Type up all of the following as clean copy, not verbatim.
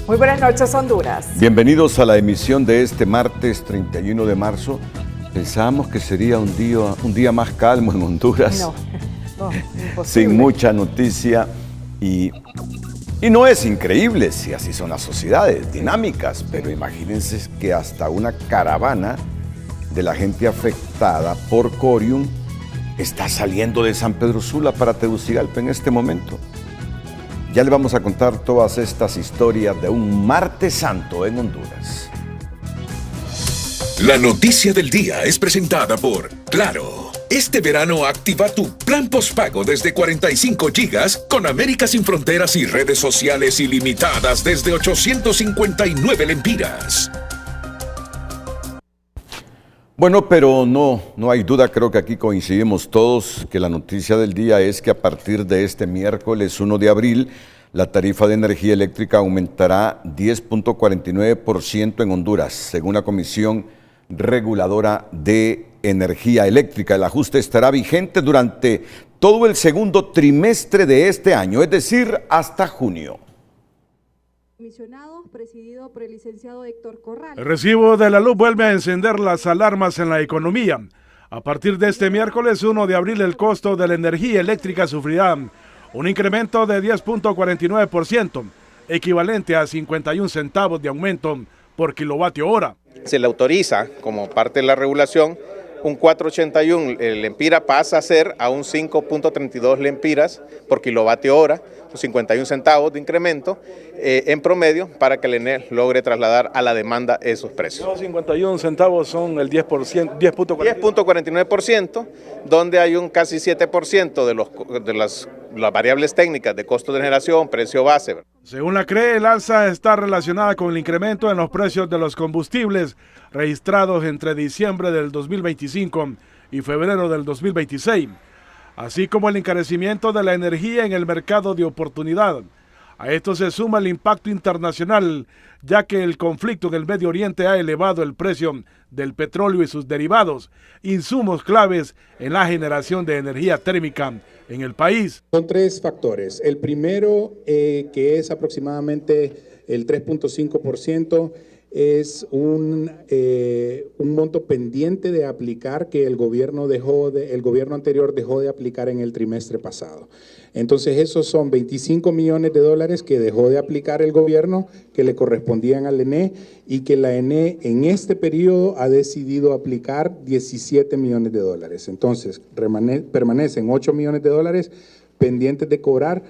Muy buenas noches, Honduras. Bienvenidos a la emisión de este martes 31 de marzo. Pensábamos que sería un día más calmo en Honduras. No, imposible. Sin mucha noticia y no es increíble si así son las sociedades dinámicas, pero imagínense que hasta una caravana de la gente afectada por corium está saliendo de San Pedro Sula para Tegucigalpa en este momento. Ya le vamos a contar todas estas historias de un martes santo en Honduras. La noticia del día es presentada por Claro. Este verano activa tu plan postpago desde 45 gigas con América Sin Fronteras y redes sociales ilimitadas desde 859 lempiras. Bueno, pero no hay duda, creo que aquí coincidimos todos, que la noticia del día es que a partir de este miércoles 1 de abril, la tarifa de energía eléctrica aumentará 10.49% en Honduras, según la Comisión Reguladora de Energía Eléctrica. El ajuste estará vigente durante todo el segundo trimestre de este año, es decir, hasta junio. Comisionados, presidido por el licenciado Héctor Corral. El recibo de la luz vuelve a encender las alarmas en la economía. A partir de este miércoles 1 de abril, el costo de la energía eléctrica sufrirá un incremento de 10.49%, equivalente a 51 centavos de aumento por kilovatio hora. Se le autoriza, como parte de la regulación, un 4.81 lempira pasa a ser a un 5.32 lempiras por kilovatio hora, 51 centavos de incremento en promedio para que el ENE logre trasladar a la demanda esos precios. Los 51 centavos son el 10.49%, donde hay un casi 7% de las variables técnicas de costo de generación, precio base. Según la CRE, el alza está relacionada con el incremento en los precios de los combustibles registrados entre diciembre del 2025 y febrero del 2026, así como el encarecimiento de la energía en el mercado de oportunidad. A esto se suma el impacto internacional, ya que el conflicto en el Medio Oriente ha elevado el precio del petróleo y sus derivados, insumos claves en la generación de energía térmica en el país. Son tres factores. El primero, que es aproximadamente el 3.5%, es un monto pendiente de aplicar que el gobierno anterior dejó de aplicar en el trimestre pasado. Entonces esos son 25 millones de dólares que dejó de aplicar el gobierno, que le correspondían al ENE, y que la ENE en este periodo ha decidido aplicar 17 millones de dólares. Entonces permanecen 8 millones de dólares pendientes de cobrar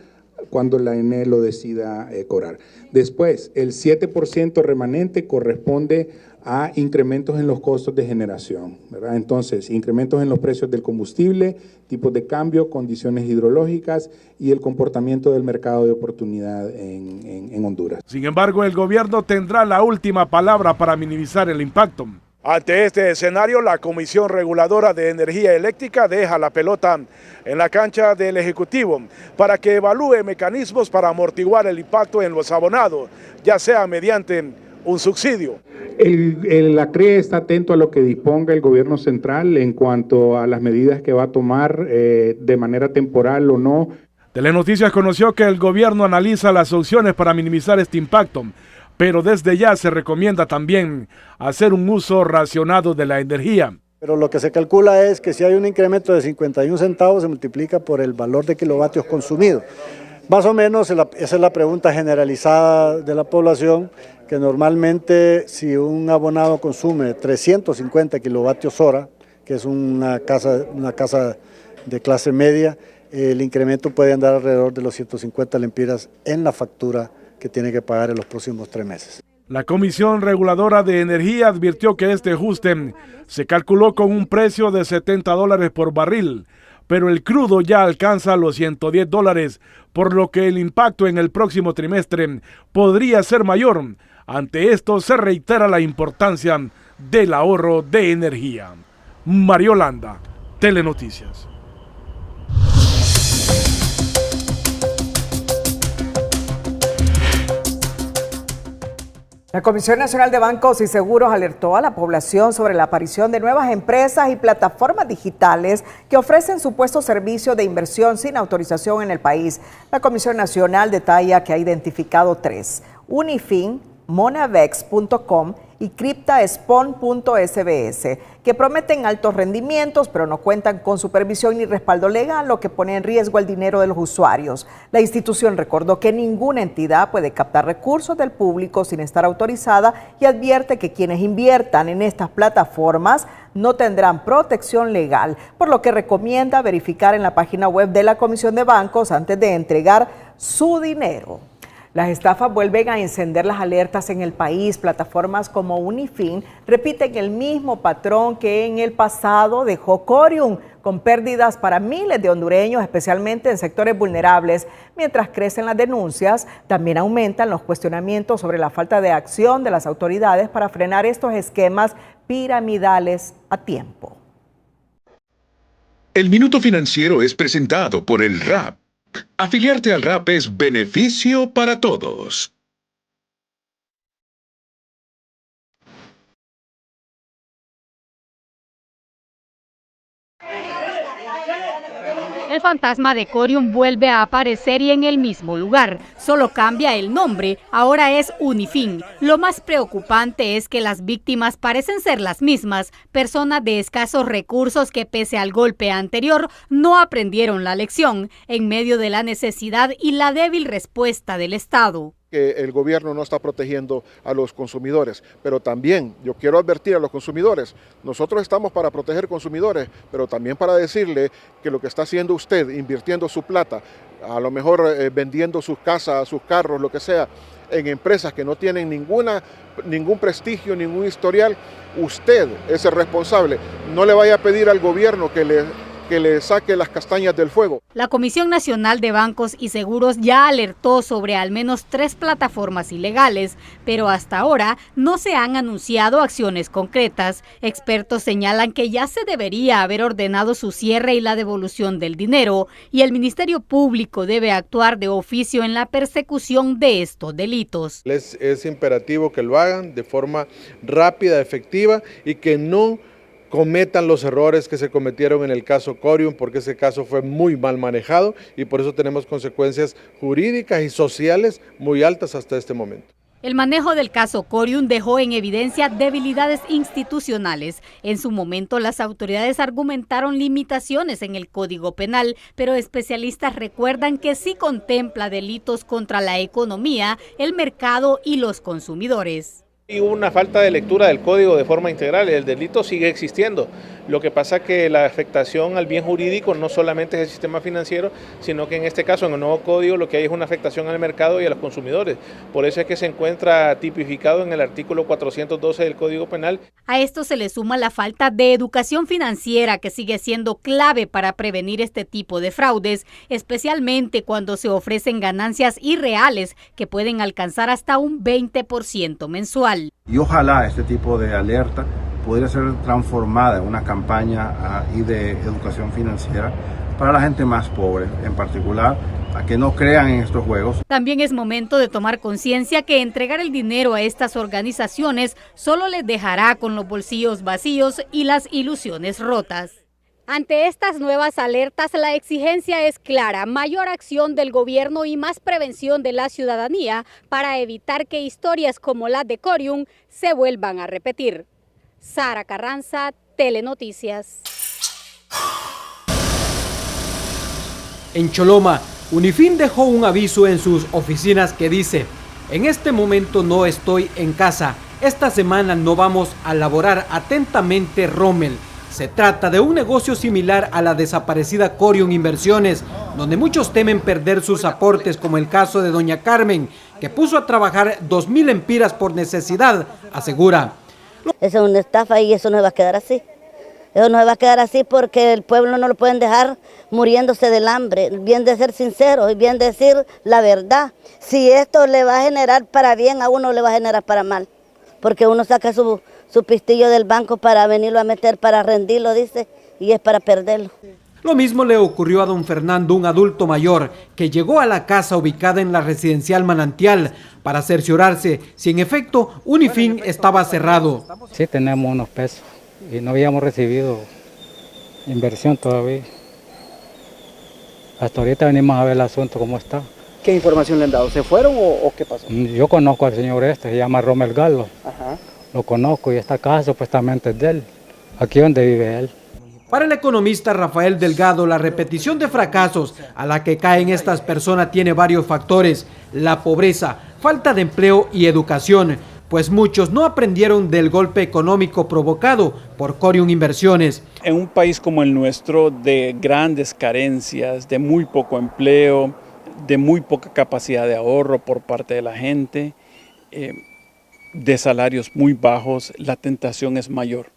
cuando la ENE lo decida cobrar. Después, el 7% remanente corresponde a incrementos en los costos de generación, ¿verdad? Entonces, incrementos en los precios del combustible, tipos de cambio, condiciones hidrológicas y el comportamiento del mercado de oportunidad en Honduras. Sin embargo, el gobierno tendrá la última palabra para minimizar el impacto. Ante este escenario, la Comisión Reguladora de Energía Eléctrica deja la pelota en la cancha del Ejecutivo para que evalúe mecanismos para amortiguar el impacto en los abonados, ya sea mediante un subsidio. La CRE está atento a lo que disponga el gobierno central en cuanto a las medidas que va a tomar de manera temporal o no. Telenoticias conoció que el gobierno analiza las opciones para minimizar este impacto, pero desde ya se recomienda también hacer un uso racionado de la energía. Pero lo que se calcula es que si hay un incremento de 51 centavos se multiplica por el valor de kilovatios consumidos. Más o menos esa es la pregunta generalizada de la población, que normalmente si un abonado consume 350 kilovatios hora, que es una casa de clase media, el incremento puede andar alrededor de los 150 lempiras en la factura que tiene que pagar en los próximos 3 meses. La Comisión Reguladora de Energía advirtió que este ajuste se calculó con un precio de $70 por barril, pero el crudo ya alcanza los $110, por lo que el impacto en el próximo trimestre podría ser mayor. Ante esto se reitera la importancia del ahorro de energía. Mario Landa, Telenoticias. La Comisión Nacional de Bancos y Seguros alertó a la población sobre la aparición de nuevas empresas y plataformas digitales que ofrecen supuestos servicios de inversión sin autorización en el país. La Comisión Nacional detalla que ha identificado 3. Unifin, Monavex.com y CryptaSpawn.sbs, que prometen altos rendimientos, pero no cuentan con supervisión ni respaldo legal, lo que pone en riesgo el dinero de los usuarios. La institución recordó que ninguna entidad puede captar recursos del público sin estar autorizada y advierte que quienes inviertan en estas plataformas no tendrán protección legal, por lo que recomienda verificar en la página web de la Comisión de Bancos antes de entregar su dinero. Las estafas vuelven a encender las alertas en el país. Plataformas como Unifin repiten el mismo patrón que en el pasado dejó Corium, con pérdidas para miles de hondureños, especialmente en sectores vulnerables. Mientras crecen las denuncias, también aumentan los cuestionamientos sobre la falta de acción de las autoridades para frenar estos esquemas piramidales a tiempo. El Minuto Financiero es presentado por el RAP. Afiliarte al RAP es beneficio para todos. El fantasma de Corium vuelve a aparecer y en el mismo lugar. Solo cambia el nombre, ahora es Unifin. Lo más preocupante es que las víctimas parecen ser las mismas, personas de escasos recursos que pese al golpe anterior no aprendieron la lección en medio de la necesidad y la débil respuesta del Estado. Que el gobierno no está protegiendo a los consumidores, pero también yo quiero advertir a los consumidores, nosotros estamos para proteger consumidores, pero también para decirle que lo que está haciendo usted, invirtiendo su plata, a lo mejor vendiendo sus casas, sus carros, lo que sea, en empresas que no tienen ningún prestigio, ningún historial, usted es el responsable. No le vaya a pedir al gobierno que le saque las castañas del fuego. La Comisión Nacional de Bancos y Seguros ya alertó sobre al menos 3 plataformas ilegales, pero hasta ahora no se han anunciado acciones concretas. Expertos señalan que ya se debería haber ordenado su cierre y la devolución del dinero, y el Ministerio Público debe actuar de oficio en la persecución de estos delitos. Es imperativo que lo hagan de forma rápida, efectiva y que no cometan los errores que se cometieron en el caso Corium, porque ese caso fue muy mal manejado y por eso tenemos consecuencias jurídicas y sociales muy altas hasta este momento. El manejo del caso Corium dejó en evidencia debilidades institucionales. En su momento, las autoridades argumentaron limitaciones en el Código Penal, pero especialistas recuerdan que sí contempla delitos contra la economía, el mercado y los consumidores. Y hubo una falta de lectura del código de forma integral, el delito sigue existiendo. Lo que pasa es que la afectación al bien jurídico no solamente es el sistema financiero, sino que en este caso, en el nuevo código, lo que hay es una afectación al mercado y a los consumidores. Por eso es que se encuentra tipificado en el artículo 412 del Código Penal. A esto se le suma la falta de educación financiera, que sigue siendo clave para prevenir este tipo de fraudes, especialmente cuando se ofrecen ganancias irreales que pueden alcanzar hasta un 20% mensual. Y ojalá este tipo de alerta pudiera ser transformada en una campaña de educación financiera para la gente más pobre, en particular, a que no crean en estos juegos. También es momento de tomar conciencia que entregar el dinero a estas organizaciones solo les dejará con los bolsillos vacíos y las ilusiones rotas. Ante estas nuevas alertas, la exigencia es clara: mayor acción del gobierno y más prevención de la ciudadanía para evitar que historias como la de Corium se vuelvan a repetir. Sara Carranza, Telenoticias. En Choloma, Unifin dejó un aviso en sus oficinas que dice: en este momento no estoy en casa, esta semana no vamos a laborar. Atentamente, Rommel. Se trata de un negocio similar a la desaparecida Corium Inversiones, donde muchos temen perder sus aportes, como el caso de doña Carmen, que puso a trabajar 2,000 lempiras por necesidad, asegura. Eso es una estafa y eso no va a quedar así. Eso no va a quedar así porque el pueblo no lo pueden dejar muriéndose del hambre. Bien de ser sinceros y bien decir la verdad. Si esto le va a generar para bien, a uno le va a generar para mal. Porque uno saca su pistillo del banco para venirlo a meter, para rendirlo, dice, y es para perderlo. Lo mismo le ocurrió a don Fernando, un adulto mayor, que llegó a la casa ubicada en la residencial Manantial para cerciorarse si en efecto Unifin estaba cerrado. Sí, tenemos unos pesos y no habíamos recibido inversión todavía. Hasta ahorita venimos a ver el asunto cómo está. ¿Qué información le han dado? ¿Se fueron o qué pasó? Yo conozco al señor se llama Romel Galo. Ajá. Lo conozco y esta casa supuestamente es de él, aquí donde vive él. Para el economista Rafael Delgado, la repetición de fracasos a la que caen estas personas tiene varios factores: la pobreza, falta de empleo y educación, pues muchos no aprendieron del golpe económico provocado por Corium Inversiones. En un país como el nuestro, de grandes carencias, de muy poco empleo, de muy poca capacidad de ahorro por parte de la gente, de salarios muy bajos, la tentación es mayor.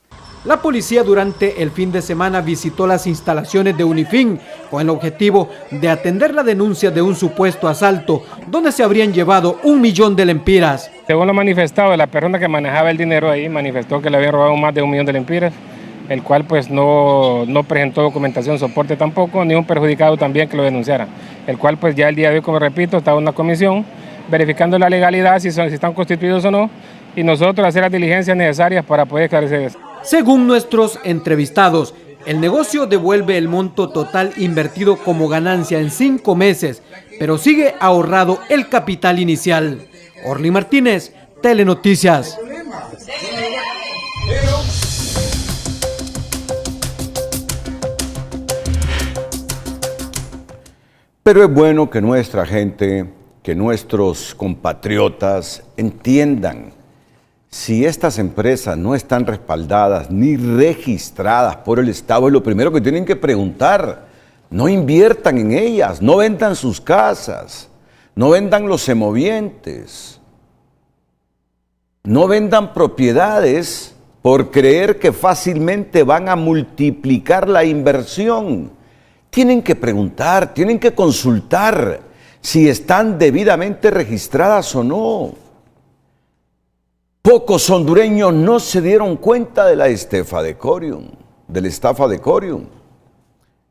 La policía durante el fin de semana visitó las instalaciones de Unifin con el objetivo de atender la denuncia de un supuesto asalto donde se habrían llevado 1 millón de lempiras. Según lo manifestado, la persona que manejaba el dinero ahí manifestó que le habían robado más de 1 millón de lempiras, el cual pues no presentó documentación, soporte tampoco, ni un perjudicado también que lo denunciara, el cual pues ya el día de hoy, como repito, está una comisión verificando la legalidad, si están constituidos o no, y nosotros hacer las diligencias necesarias para poder esclarecer eso. Según nuestros entrevistados, el negocio devuelve el monto total invertido como ganancia en 5 meses, pero sigue ahorrado el capital inicial. Orly Martínez, Telenoticias. Pero es bueno que nuestra gente, que nuestros compatriotas entiendan: si estas empresas no están respaldadas ni registradas por el Estado, es lo primero que tienen que preguntar. No inviertan en ellas, no vendan sus casas, no vendan los semovientes, no vendan propiedades por creer que fácilmente van a multiplicar la inversión. Tienen que preguntar, tienen que consultar si están debidamente registradas o no. Pocos hondureños no se dieron cuenta de la estafa de Corium,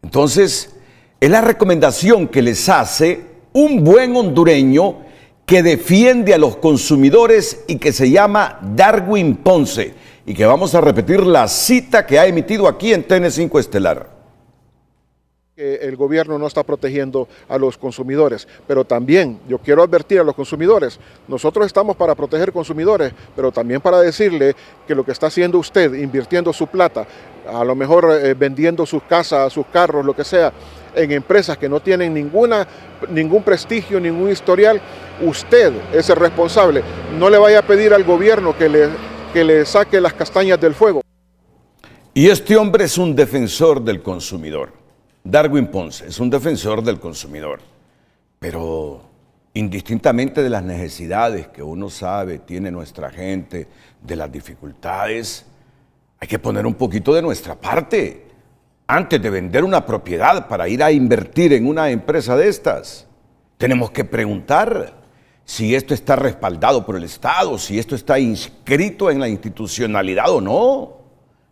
Entonces, es la recomendación que les hace un buen hondureño que defiende a los consumidores y que se llama Darwin Ponce, y que vamos a repetir la cita que ha emitido aquí en TN5 Estelar. El gobierno no está protegiendo a los consumidores, pero también yo quiero advertir a los consumidores: nosotros estamos para proteger consumidores, pero también para decirle que lo que está haciendo usted, invirtiendo su plata, a lo mejor vendiendo sus casas, sus carros, lo que sea, en empresas que no tienen ningún prestigio, ningún historial, usted es el responsable. No le vaya a pedir al gobierno que le saque las castañas del fuego. Y este hombre es un defensor del consumidor. Darwin Ponce es un defensor del consumidor, pero indistintamente de las necesidades que uno sabe tiene nuestra gente, de las dificultades, hay que poner un poquito de nuestra parte antes de vender una propiedad para ir a invertir en una empresa de estas. Tenemos que preguntar si esto está respaldado por el Estado, si esto está inscrito en la institucionalidad o no.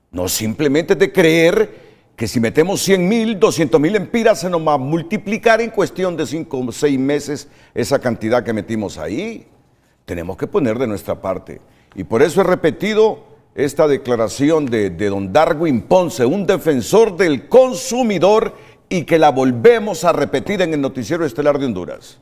No simplemente de creer que si metemos 100,000, 200,000 lempiras se nos va a multiplicar en cuestión de 5 o 6 meses esa cantidad que metimos ahí. Tenemos que poner de nuestra parte. Y por eso he repetido esta declaración de don Darwin Ponce, un defensor del consumidor, y que la volvemos a repetir en el Noticiero Estelar de Honduras.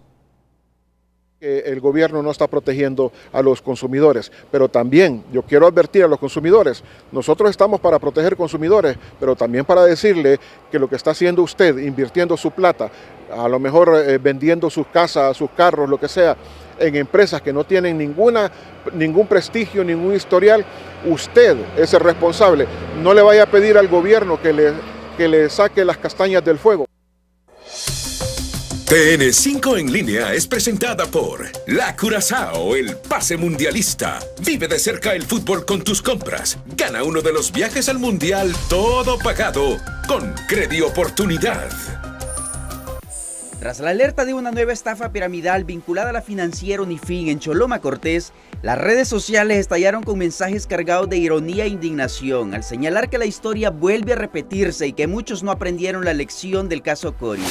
El gobierno no está protegiendo a los consumidores, pero también yo quiero advertir a los consumidores: nosotros estamos para proteger consumidores, pero también para decirle que lo que está haciendo usted, invirtiendo su plata, a lo mejor vendiendo sus casas, sus carros, lo que sea, en empresas que no tienen ningún prestigio, ningún historial, usted es el responsable. No le vaya a pedir al gobierno que le saque las castañas del fuego. TN5 en línea es presentada por La Curazao, el pase mundialista. Vive de cerca el fútbol con tus compras. Gana uno de los viajes al mundial, todo pagado, con Credi Oportunidad. Tras la alerta de una nueva estafa piramidal vinculada a la financiera Unifin en Choloma Cortés, las redes sociales estallaron con mensajes cargados de ironía e indignación al señalar que la historia vuelve a repetirse y que muchos no aprendieron la lección del caso Corium.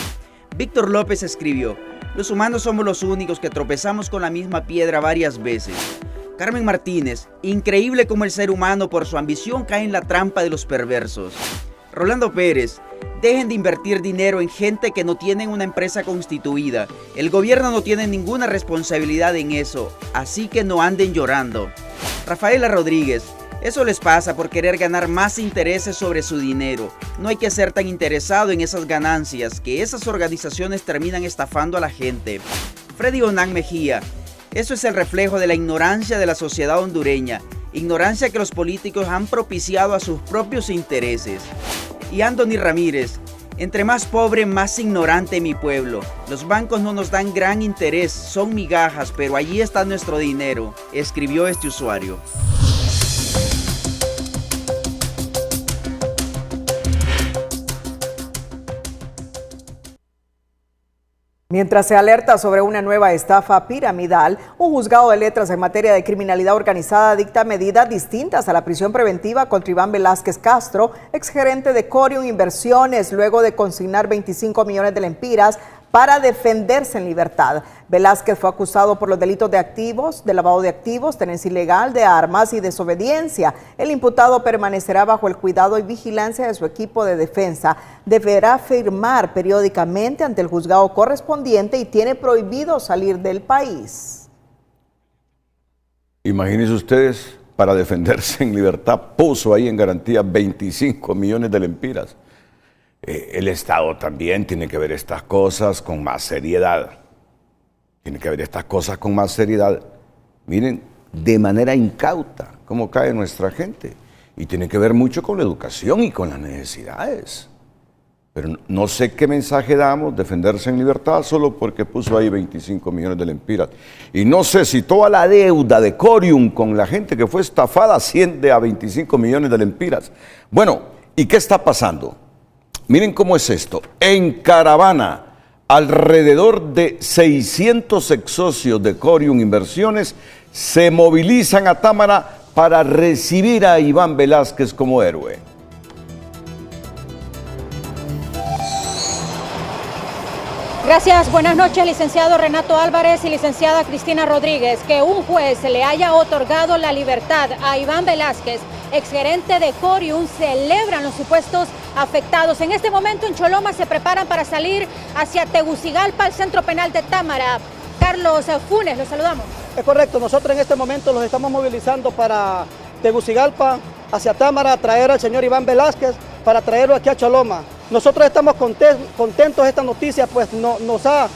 Víctor López escribió: los humanos somos los únicos que tropezamos con la misma piedra varias veces. Carmen Martínez: increíble cómo el ser humano por su ambición cae en la trampa de los perversos. Rolando Pérez: Dejen de invertir dinero en gente que no tienen una empresa constituida. El gobierno no tiene ninguna responsabilidad en eso, así que no anden llorando. Rafaela Rodríguez, eso les pasa por querer ganar más intereses sobre su dinero. No hay que ser tan interesado en esas ganancias, que esas organizaciones terminan estafando a la gente. Freddy Onan Mejía, eso es el reflejo de la ignorancia de la sociedad hondureña. Ignorancia que los políticos han propiciado a sus propios intereses. Y Anthony Ramírez, entre más pobre, más ignorante mi pueblo. Los bancos no nos dan gran interés, son migajas, pero allí está nuestro dinero, escribió este usuario. Mientras se alerta sobre una nueva estafa piramidal, un juzgado de letras en materia de criminalidad organizada dicta medidas distintas a la prisión preventiva contra Iván Velázquez Castro, exgerente de Corium Inversiones, luego de consignar 25 millones de lempiras para defenderse en libertad. Velázquez fue acusado por los delitos de activos, de lavado de activos, tenencia ilegal de armas y desobediencia. El imputado permanecerá bajo el cuidado y vigilancia de su equipo de defensa. Deberá firmar periódicamente ante el juzgado correspondiente y tiene prohibido salir del país. Imagínense ustedes, para defenderse en libertad, puso ahí en garantía 25 millones de lempiras. El Estado también tiene que ver estas cosas con más seriedad. Tiene que ver estas cosas con más seriedad. Miren, de manera incauta, cómo cae nuestra gente. Y tiene que ver mucho con la educación y con las necesidades. Pero no sé qué mensaje damos, defenderse en libertad, solo porque puso ahí 25 millones de lempiras. Y no sé si toda la deuda de Corium con la gente que fue estafada asciende a 25 millones de lempiras. Bueno, ¿y qué está pasando? Miren cómo es esto. En caravana, alrededor de 600 ex socios de Corium Inversiones se movilizan a Támara para recibir a Iván Velázquez como héroe. Gracias, buenas noches, licenciado Renato Álvarez y licenciada Cristina Rodríguez. Que un juez le haya otorgado la libertad a Iván Velázquez, exgerente de Corium, celebran los supuestos afectados. En este momento en Choloma se preparan para salir hacia Tegucigalpa, el centro penal de Támara. Carlos Funes, los saludamos. Es correcto, nosotros en este momento los estamos movilizando para Tegucigalpa, hacia Támara, a traer al señor Iván Velázquez, para traerlo aquí a Choloma. Nosotros estamos contentos de esta noticia, pues nos ha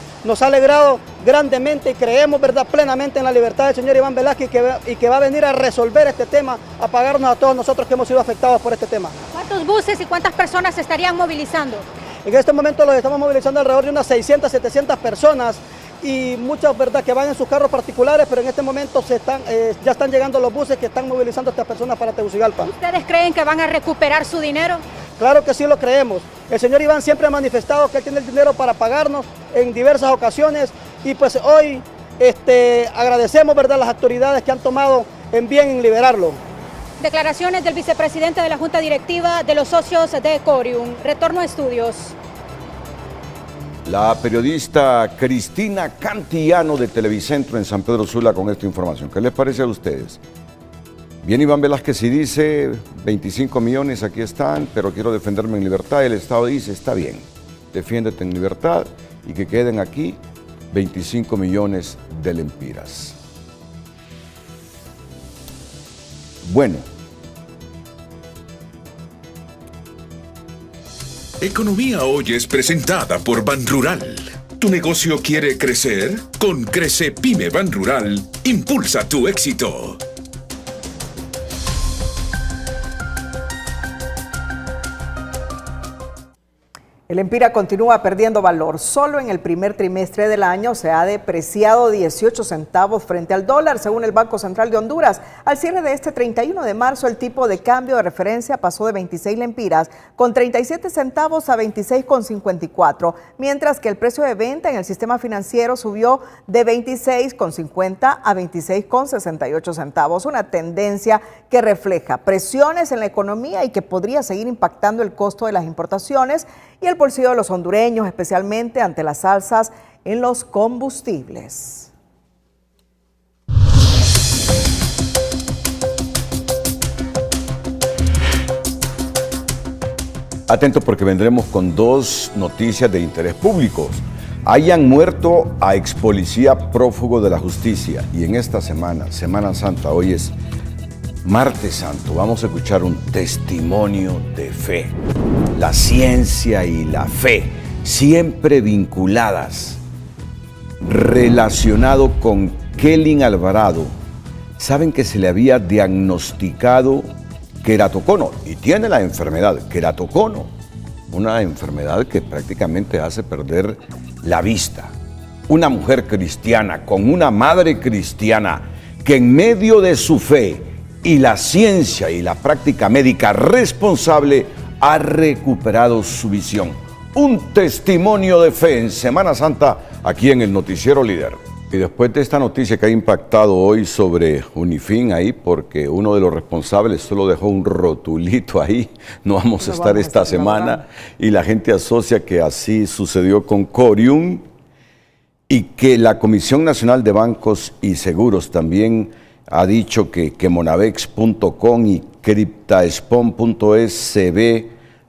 alegrado grandemente y creemos, ¿verdad?, plenamente en la libertad del señor Iván Velázquez y que va a venir a resolver este tema, a pagarnos a todos nosotros que hemos sido afectados por este tema. ¿Cuántos buses y cuántas personas se estarían movilizando? En este momento los estamos movilizando alrededor de unas 600, 700 personas y muchas, ¿verdad?, que van en sus carros particulares, pero en este momento ya están llegando los buses que están movilizando a estas personas para Tegucigalpa. ¿Ustedes creen que van a recuperar su dinero? Claro que sí lo creemos. El señor Iván siempre ha manifestado que él tiene el dinero para pagarnos en diversas ocasiones y pues hoy agradecemos, ¿verdad?, las autoridades que han tomado en bien en liberarlo. Declaraciones del vicepresidente de la Junta Directiva de los socios de Corium. Retorno a estudios. La periodista Cristina Cantillano de Televicentro en San Pedro Sula con esta información. ¿Qué les parece a ustedes? Bien, Iván Velázquez y dice 25 millones aquí están, pero quiero defenderme en libertad. El Estado dice, está bien, defiéndete en libertad y que queden aquí 25 millones de lempiras. Bueno. Economía Hoy es presentada por Banrural. ¿Tu negocio quiere crecer? Con Crece Pyme Banrural, impulsa tu éxito. El Empira continúa perdiendo valor. Solo en el primer trimestre del año se ha depreciado 18 centavos frente al dólar, según el Banco Central de Honduras. Al cierre de este 31 de marzo, el tipo de cambio de referencia pasó de 26 lempiras con 37 centavos a 26,54, mientras que el precio de venta en el sistema financiero subió de 26,50 a 26,68 centavos. Una tendencia que refleja presiones en la economía y que podría seguir impactando el costo de las importaciones y el bolsillo de los hondureños, especialmente ante las alzas en los combustibles. Atentos porque vendremos con dos noticias de interés público. Hayan muerto a ex policía prófugo de la justicia. Y en esta semana, Semana Santa, hoy es Martes Santo, vamos a escuchar un testimonio de fe. La ciencia y la fe, siempre vinculadas. Relacionado con Kelin Alvarado, saben que se le había diagnosticado queratocono y tiene la enfermedad queratocono, una enfermedad que prácticamente hace perder la vista. Una mujer cristiana con una madre cristiana que en medio de su fe y la ciencia y la práctica médica responsable ha recuperado su visión. Un testimonio de fe en Semana Santa aquí en el Noticiero Líder. Y después de esta noticia que ha impactado hoy sobre Unifin ahí, porque uno de los responsables solo dejó un rotulito ahí, no vamos a estar esta semana, y la gente asocia que así sucedió con Corium, y que la Comisión Nacional de Bancos y Seguros también ha dicho que monavex.com y cryptaspon.es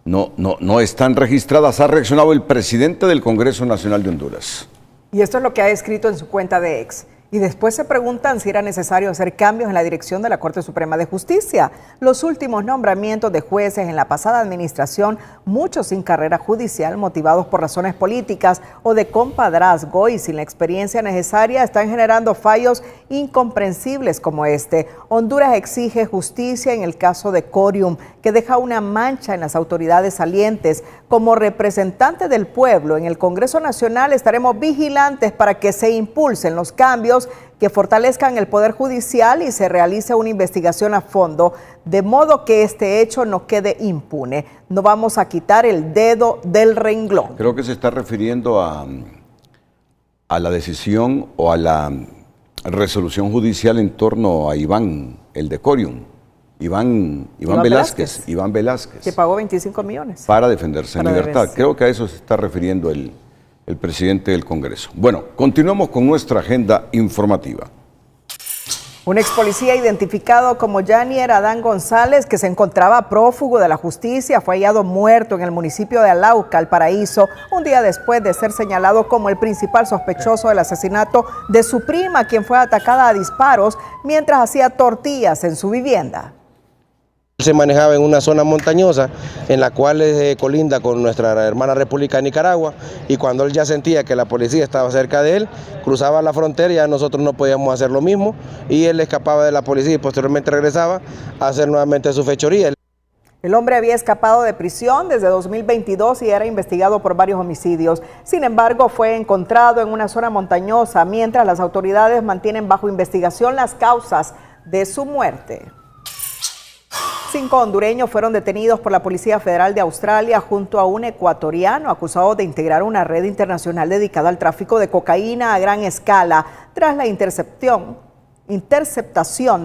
no están registradas. Ha reaccionado el presidente del Congreso Nacional de Honduras. Y esto es lo que ha escrito en su cuenta de X. Y después se preguntan si era necesario hacer cambios en la dirección de la Corte Suprema de Justicia. Los últimos nombramientos de jueces en la pasada administración, muchos sin carrera judicial, motivados por razones políticas o de compadrazgo y sin la experiencia necesaria, están generando fallos incomprensibles como este. Honduras exige justicia en el caso de Corium, que deja una mancha en las autoridades salientes. Como representante del pueblo en el Congreso Nacional estaremos vigilantes para que se impulsen los cambios que fortalezcan el Poder Judicial y se realice una investigación a fondo, de modo que este hecho no quede impune. No vamos a quitar el dedo del renglón. Creo que se está refiriendo a la decisión o a la resolución judicial en torno a Iván, el de Corium. Iván Velázquez. Que pagó 25 millones. Para defenderse en libertad. Creo que a eso se está refiriendo el presidente del Congreso. Bueno, continuamos con nuestra agenda informativa. Un ex policía identificado como Yanier Adán González, que se encontraba prófugo de la justicia, fue hallado muerto en el municipio de Alauca, El Paraíso, un día después de ser señalado como el principal sospechoso del asesinato de su prima, quien fue atacada a disparos mientras hacía tortillas en su vivienda. Se manejaba en una zona montañosa en la cual colinda con nuestra hermana República de Nicaragua, y cuando él ya sentía que la policía estaba cerca de él, cruzaba la frontera y ya nosotros no podíamos hacer lo mismo, y él escapaba de la policía y posteriormente regresaba a hacer nuevamente su fechoría. El hombre había escapado de prisión desde 2022 y era investigado por varios homicidios. Sin embargo, fue encontrado en una zona montañosa mientras las autoridades mantienen bajo investigación las causas de su muerte. 5 hondureños fueron detenidos por la Policía Federal de Australia junto a un ecuatoriano acusado de integrar una red internacional dedicada al tráfico de cocaína a gran escala tras la interceptación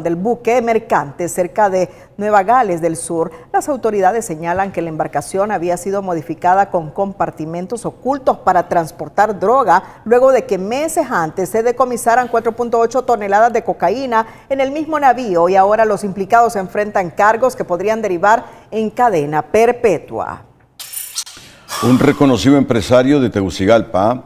del buque mercante cerca de Nueva Gales del Sur. Las autoridades señalan que la embarcación había sido modificada con compartimentos ocultos para transportar droga luego de que meses antes se decomisaran 4.8 toneladas de cocaína en el mismo navío, y ahora los implicados enfrentan cargos que podrían derivar en cadena perpetua. Un reconocido empresario de Tegucigalpa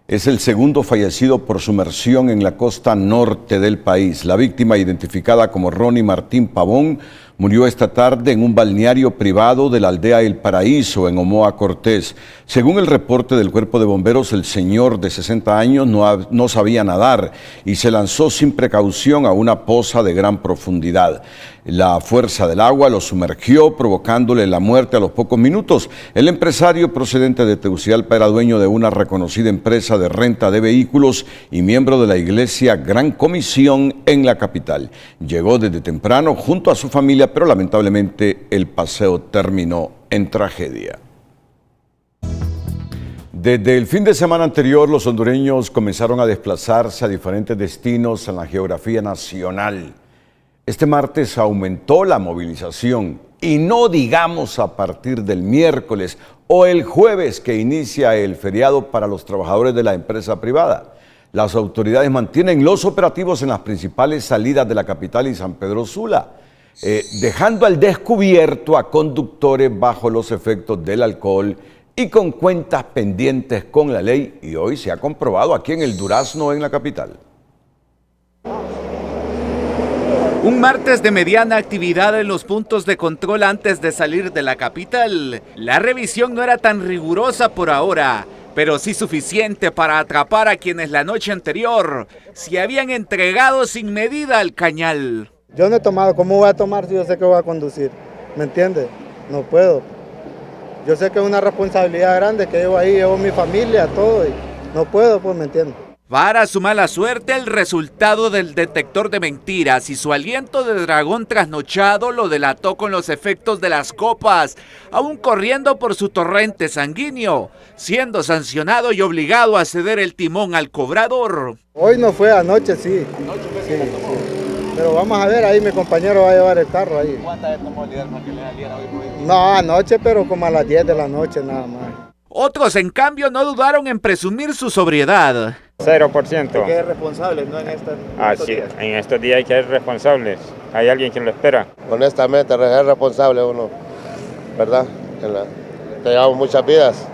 es el segundo fallecido por sumersión en la costa norte del país. La víctima, identificada como Ronnie Martín Pavón, murió esta tarde en un balneario privado de la aldea El Paraíso, en Omoa Cortés. Según el reporte del Cuerpo de Bomberos, el señor de 60 años no sabía nadar y se lanzó sin precaución a una poza de gran profundidad. La fuerza del agua lo sumergió, provocándole la muerte a los pocos minutos. El empresario procedente de Tegucigalpa era dueño de una reconocida empresa de renta de vehículos y miembro de la iglesia Gran Comisión en la capital. Llegó desde temprano junto a su familia, pero lamentablemente el paseo terminó en tragedia. Desde el fin de semana anterior, los hondureños comenzaron a desplazarse a diferentes destinos en la geografía nacional. Este martes aumentó la movilización, y no digamos a partir del miércoles o el jueves, que inicia el feriado para los trabajadores de la empresa privada. Las autoridades mantienen los operativos en las principales salidas de la capital y San Pedro Sula. dejando al descubierto a conductores bajo los efectos del alcohol y con cuentas pendientes con la ley, y hoy se ha comprobado aquí en el Durazno, en la capital. Un martes de mediana actividad en los puntos de control antes de salir de la capital. La revisión no era tan rigurosa por ahora, pero sí suficiente para atrapar a quienes la noche anterior se habían entregado sin medida al cañal. Yo no he tomado, ¿cómo voy a tomar si yo sé que voy a conducir? ¿Me entiendes? No puedo. Yo sé que es una responsabilidad grande que llevo ahí, llevo mi familia, todo, y no puedo, pues, ¿me entiendes? Para su mala suerte, el resultado del detector de mentiras y su aliento de dragón trasnochado lo delató con los efectos de las copas, aún corriendo por su torrente sanguíneo, siendo sancionado y obligado a ceder el timón al cobrador. Hoy no fue, anoche sí. Sí. Pero vamos a ver, ahí mi compañero va a llevar el carro ahí. ¿Cuántas veces tomó el líder para que le saliera hoy? No, anoche, pero como a las 10 de la noche nada más. Otros, en cambio, no dudaron en presumir su sobriedad. 0%. Hay que ser responsables, ¿no? En estos días hay que ser responsables. Hay alguien que lo espera. Honestamente, es responsable uno, ¿verdad? Te llevamos muchas vidas,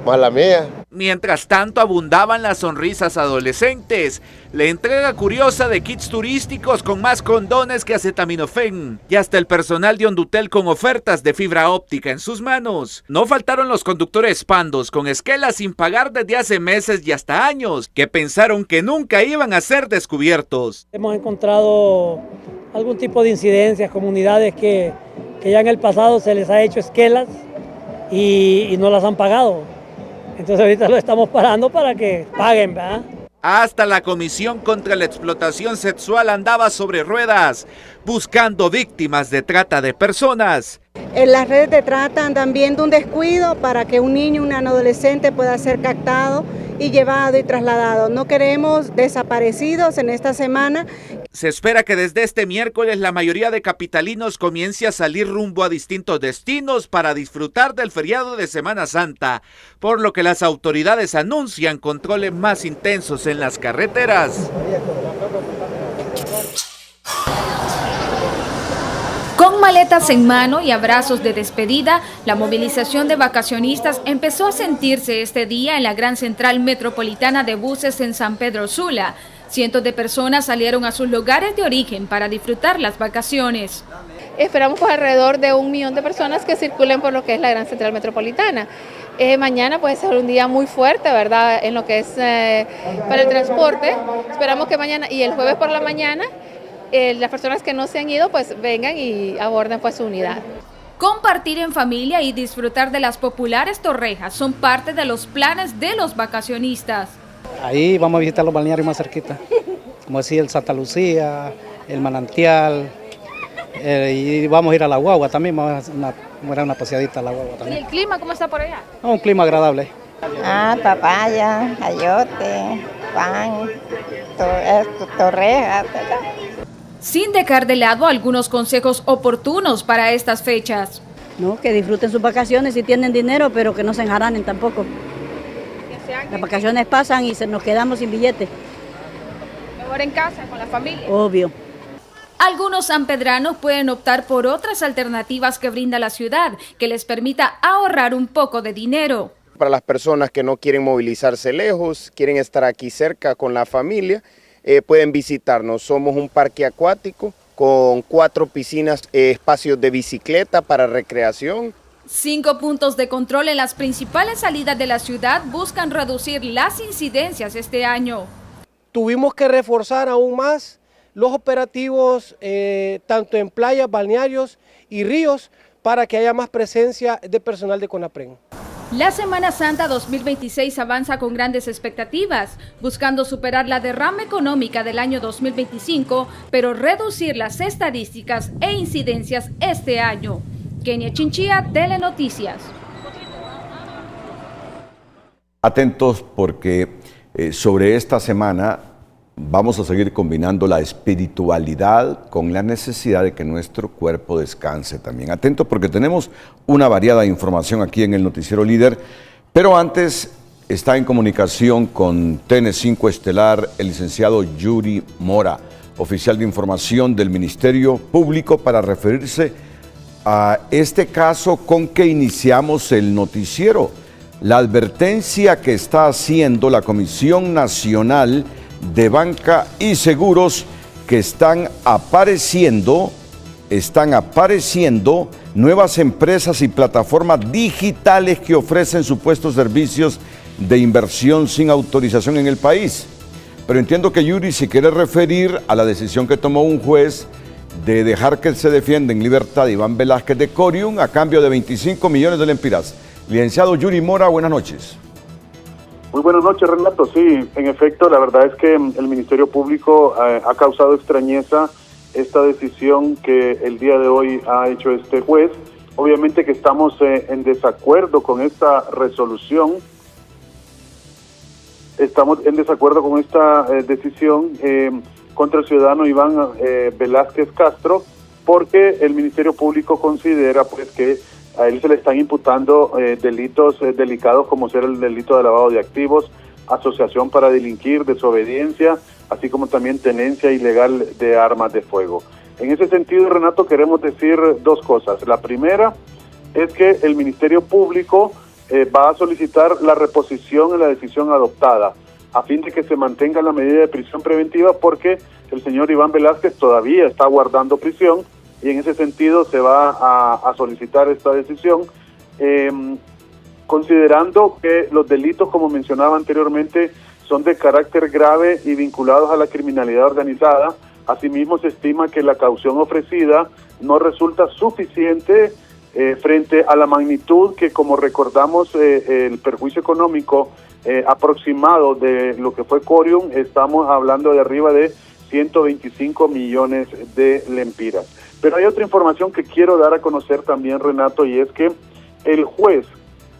más la mía. Mientras tanto, abundaban las sonrisas adolescentes, la entrega curiosa de kits turísticos con más condones que acetaminofén, y hasta el personal de Hondutel con ofertas de fibra óptica en sus manos. No faltaron los conductores pandos con esquelas sin pagar desde hace meses y hasta años, que pensaron que nunca iban a ser descubiertos. Hemos encontrado algún tipo de incidencias, comunidades que ya en el pasado se les ha hecho esquelas y no las han pagado. Entonces ahorita lo estamos parando para que paguen, ¿verdad? Hasta la Comisión contra la Explotación Sexual andaba sobre ruedas, buscando víctimas de trata de personas. En las redes de trata andan viendo un descuido para que un niño, un adolescente pueda ser captado y llevado y trasladado. No queremos desaparecidos en esta semana. Se espera que desde este miércoles la mayoría de capitalinos comience a salir rumbo a distintos destinos para disfrutar del feriado de Semana Santa, por lo que las autoridades anuncian controles más intensos en las carreteras. Con maletas en mano y abrazos de despedida, la movilización de vacacionistas empezó a sentirse este día en la gran central metropolitana de buses en San Pedro Sula. Cientos de personas salieron a sus lugares de origen para disfrutar las vacaciones. Esperamos pues alrededor de 1 millón de personas que circulen por lo que es la gran central metropolitana. Mañana puede ser un día muy fuerte, ¿verdad?, en lo que es para el transporte. Esperamos que mañana y el jueves por la mañana las personas que no se han ido pues vengan y aborden pues su unidad. Compartir en familia y disfrutar de las populares torrejas son parte de los planes de los vacacionistas. Ahí vamos a visitar los balnearios más cerquita, como decía el Santa Lucía, el Manantial, y vamos a ir a la Guagua también, vamos a dar una paseadita a la Guagua también. ¿Y el clima cómo está por allá? Un clima agradable. Papaya, ayote, pan, torrejas, ¿verdad? Sin dejar de lado algunos consejos oportunos para estas fechas. No, que disfruten sus vacaciones si tienen dinero, pero que no se enjaranen tampoco. Las vacaciones pasan y nos quedamos sin billete. Mejor en casa, con la familia. Obvio. Algunos sanpedranos pueden optar por otras alternativas que brinda la ciudad, que les permita ahorrar un poco de dinero. Para las personas que no quieren movilizarse lejos, quieren estar aquí cerca con la familia, pueden visitarnos. Somos un parque acuático con 4 piscinas, espacios de bicicleta para recreación. 5 puntos de control en las principales salidas de la ciudad buscan reducir las incidencias este año. Tuvimos que reforzar aún más los operativos tanto en playas, balnearios y ríos para que haya más presencia de personal de CONAPREN. La Semana Santa 2026 avanza con grandes expectativas, buscando superar la derrama económica del año 2025, pero reducir las estadísticas e incidencias este año. Kenia Chinchilla, Telenoticias. Atentos porque sobre esta semana vamos a seguir combinando la espiritualidad con la necesidad de que nuestro cuerpo descanse también. Atentos porque tenemos una variada información aquí en el Noticiero Líder, pero antes está en comunicación con TN5 Estelar el licenciado Yuri Mora. oficial de información del Ministerio Público, para referirse a este caso con que iniciamos el noticiero. La advertencia que está haciendo la Comisión Nacional de Banca y Seguros, que están apareciendo nuevas empresas y plataformas digitales que ofrecen supuestos servicios de inversión sin autorización en el país. Pero entiendo que Yuri se quiere referir a la decisión que tomó un juez de dejar que se defienda en libertad Iván Velásquez de Corium a cambio de 25 millones de lempiras. Licenciado Yuri Mora, buenas noches. Muy buenas noches, Renato. Sí, en efecto, la verdad es que el Ministerio Público ha causado extrañeza esta decisión que el día de hoy ha hecho este juez. Obviamente que estamos en desacuerdo con esta resolución. Estamos en desacuerdo con esta decisión contra el ciudadano Iván Velásquez Castro, porque el Ministerio Público considera pues que a él se le están imputando delitos delicados como ser el delito de lavado de activos, asociación para delinquir, desobediencia, así como también tenencia ilegal de armas de fuego. En ese sentido, Renato, queremos decir dos cosas. La primera es que el Ministerio Público va a solicitar la reposición en la decisión adoptada, a fin de que se mantenga la medida de prisión preventiva, porque el señor Iván Velásquez todavía está guardando prisión, y en ese sentido se va a solicitar esta decisión, considerando que los delitos, como mencionaba anteriormente, son de carácter grave y vinculados a la criminalidad organizada. Asimismo, se estima que la caución ofrecida no resulta suficiente frente a la magnitud que, como recordamos, el perjuicio económico aproximado de lo que fue Corium, estamos hablando de arriba de 125 millones de lempiras. Pero hay otra información que quiero dar a conocer también, Renato, y es que el juez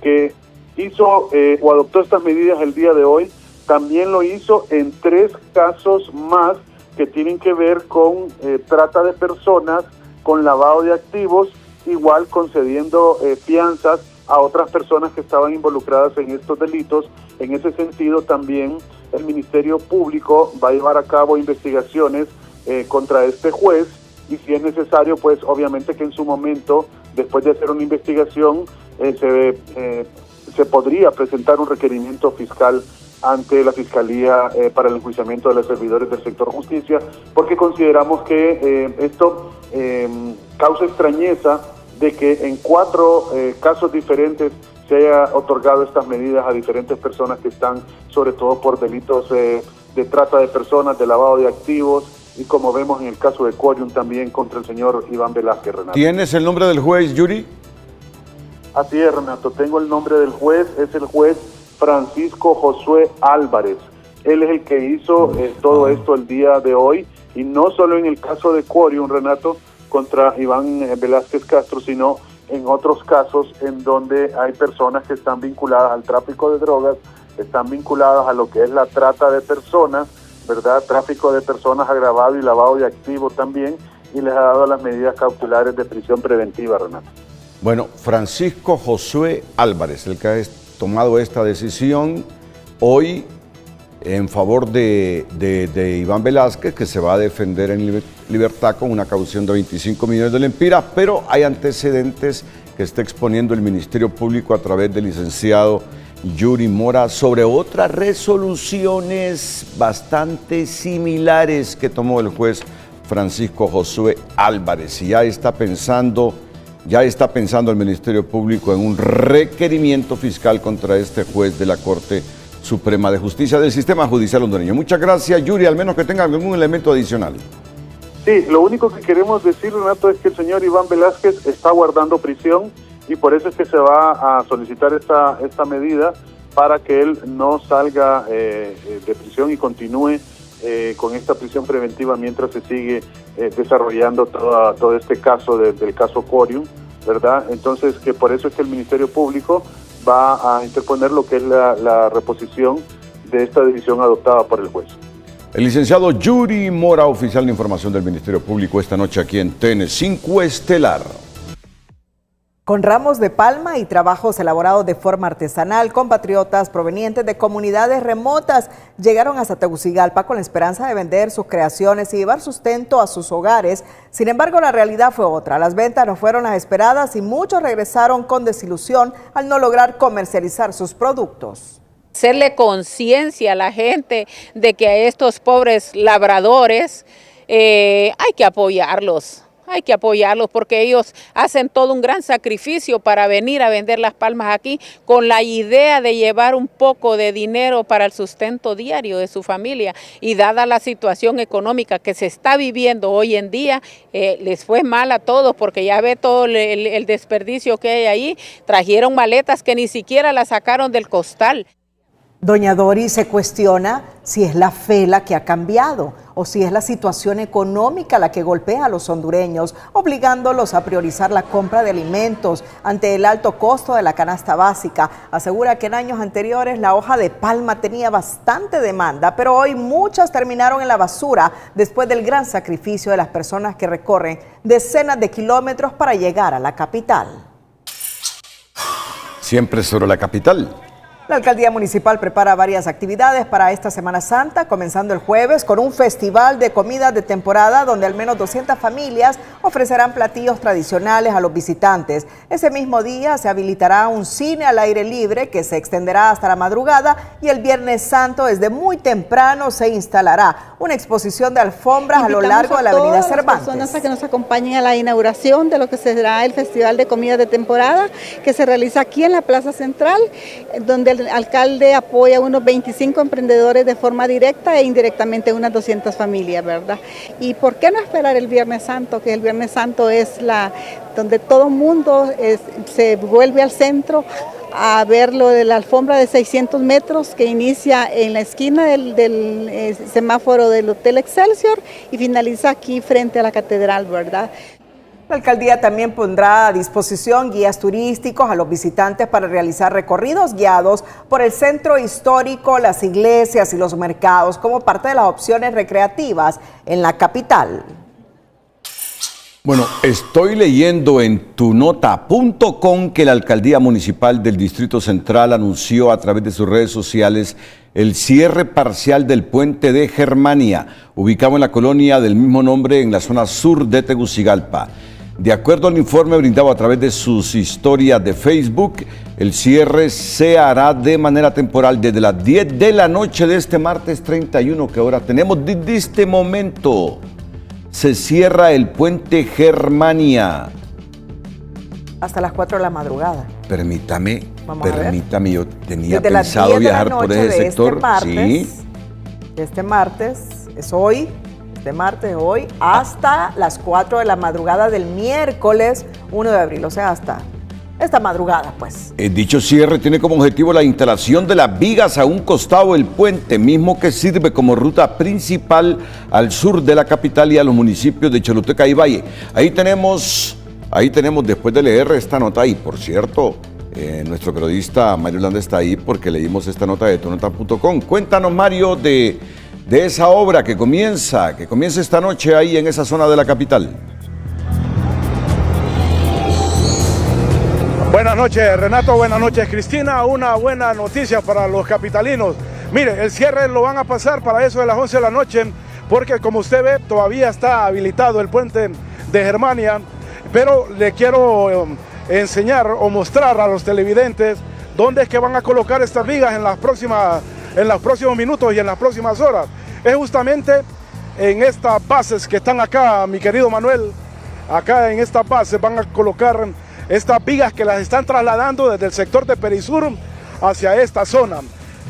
que hizo o adoptó estas medidas el día de hoy también lo hizo en 3 casos más que tienen que ver con trata de personas, con lavado de activos, igual concediendo fianzas a otras personas que estaban involucradas en estos delitos. En ese sentido, también el Ministerio Público va a llevar a cabo investigaciones contra este juez, y si es necesario, pues obviamente que en su momento, después de hacer una investigación, se podría presentar un requerimiento fiscal ante la Fiscalía para el enjuiciamiento de los servidores del sector justicia, porque consideramos que esto causa extrañeza de que en 4 casos diferentes se haya otorgado estas medidas a diferentes personas que están, sobre todo por delitos de trata de personas, de lavado de activos, y como vemos en el caso de Corium también contra el señor Iván Velásquez, Renato. ¿Tienes el nombre del juez, Yuri? Así es, Renato, tengo el nombre del juez, es el juez Francisco Josué Álvarez. Él es el que hizo todo esto el día de hoy, y no solo en el caso de Corium, Renato, contra Iván Velásquez Castro, sino en otros casos en donde hay personas que están vinculadas al tráfico de drogas, están vinculadas a lo que es la trata de personas, ¿verdad? Tráfico de personas agravado y lavado de activos también, y les ha dado las medidas cautelares de prisión preventiva, Renato. Bueno, Francisco Josué Álvarez, el que ha tomado esta decisión hoy en favor de Iván Velásquez, que se va a defender en libertad con una caución de 25 millones de lempiras, pero hay antecedentes que está exponiendo el Ministerio Público a través del licenciado Yuri Mora sobre otras resoluciones bastante similares que tomó el juez Francisco Josué Álvarez, y ya está pensando el Ministerio Público en un requerimiento fiscal contra este juez de la Corte Suprema de Justicia del Sistema Judicial Hondureño. Muchas gracias, Yuri, al menos que tenga algún elemento adicional. Sí, lo único que queremos decir, Renato, es que el señor Iván Velásquez está guardando prisión, y por eso es que se va a solicitar esta medida, para que él no salga de prisión y continúe con esta prisión preventiva mientras se sigue desarrollando todo este caso del caso Corium, ¿verdad? Entonces, que por eso es que el Ministerio Público va a interponer lo que es la reposición de esta decisión adoptada por el juez. El licenciado Yuri Mora, oficial de información del Ministerio Público, esta noche aquí en TN5 Estelar. Con ramos de palma y trabajos elaborados de forma artesanal, compatriotas provenientes de comunidades remotas llegaron hasta Tegucigalpa con la esperanza de vender sus creaciones y llevar sustento a sus hogares. Sin embargo, la realidad fue otra. Las ventas no fueron las esperadas y muchos regresaron con desilusión al no lograr comercializar sus productos. Hacerle conciencia a la gente de que a estos pobres labradores hay que apoyarlos. Hay que apoyarlos porque ellos hacen todo un gran sacrificio para venir a vender las palmas aquí con la idea de llevar un poco de dinero para el sustento diario de su familia. Y dada la situación económica que se está viviendo hoy en día, les fue mal a todos porque ya ve todo el desperdicio que hay ahí. Trajeron maletas que ni siquiera las sacaron del costal. Doña Dori se cuestiona si es la fe la que ha cambiado o si es la situación económica la que golpea a los hondureños, obligándolos a priorizar la compra de alimentos ante el alto costo de la canasta básica. Asegura que en años anteriores la hoja de palma tenía bastante demanda, pero hoy muchas terminaron en la basura después del gran sacrificio de las personas que recorren decenas de kilómetros para llegar a la capital. Siempre sobre la capital. La alcaldía municipal prepara varias actividades para esta Semana Santa, comenzando el jueves con un festival de comida de temporada donde al menos 200 familias ofrecerán platillos tradicionales a los visitantes. Ese mismo día se habilitará un cine al aire libre que se extenderá hasta la madrugada y el Viernes Santo desde muy temprano se instalará una exposición de alfombras a lo largo de la avenida Cervantes. Personas a que nos acompañen a la inauguración de lo que será el Festival de Comida de Temporada que se realiza aquí en la Plaza Central, donde el alcalde apoya a unos 25 emprendedores de forma directa e indirectamente unas 200 familias, ¿verdad? ¿Y por qué no esperar el Viernes Santo? Que el Viernes Santo es donde todo el mundo se vuelve al centro a ver lo de la alfombra de 600 metros que inicia en la esquina del semáforo del Hotel Excelsior y finaliza aquí frente a la catedral, ¿verdad? La alcaldía también pondrá a disposición guías turísticos a los visitantes para realizar recorridos guiados por el centro histórico, las iglesias y los mercados como parte de las opciones recreativas en la capital. Bueno, estoy leyendo en tunota.com que la alcaldía municipal del Distrito Central anunció a través de sus redes sociales el cierre parcial del puente de Germania, ubicado en la colonia del mismo nombre en la zona sur de Tegucigalpa. De acuerdo al informe brindado a través de sus historias de Facebook, el cierre se hará de manera temporal desde las 10 de la noche de este martes 31, que ahora tenemos desde este momento. Se cierra el puente Germania. Hasta las 4 de la madrugada. Permítame, yo tenía desde pensado viajar por ese sector. Este martes, es hoy. De martes hoy hasta las 4 de la madrugada del miércoles 1 de abril, o sea, hasta esta madrugada, pues. Dicho cierre tiene como objetivo la instalación de las vigas a un costado del puente, mismo que sirve como ruta principal al sur de la capital y a los municipios de Choluteca y Valle. Ahí tenemos, después de leer esta nota, y por cierto, nuestro periodista Mario Landa está ahí porque leímos esta nota de tunota.com. Cuéntanos, Mario, de esa obra que comienza esta noche ahí en esa zona de la capital. Buenas noches, Renato, buenas noches, Cristina. Una buena noticia para los capitalinos. Mire, el cierre lo van a pasar para eso de las 11 de la noche, porque como usted ve, todavía está habilitado el puente de Germania, pero le quiero enseñar o mostrar a los televidentes dónde es que van a colocar estas vigas en los próximos minutos y en las próximas horas. Es justamente en estas bases que están acá, mi querido Manuel. Acá en estas bases van a colocar estas vigas que las están trasladando desde el sector de Perisur hacia esta zona.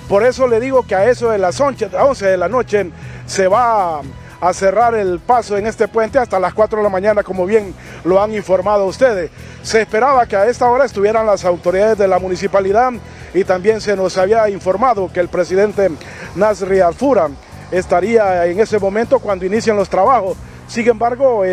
Por eso le digo que a eso de las 11 de la noche se va a cerrar el paso en este puente hasta las 4 de la mañana, como bien lo han informado ustedes. Se esperaba que a esta hora estuvieran las autoridades de la municipalidad y también se nos había informado que el presidente Nasri Alfura estaría en ese momento cuando inician los trabajos. Sin embargo,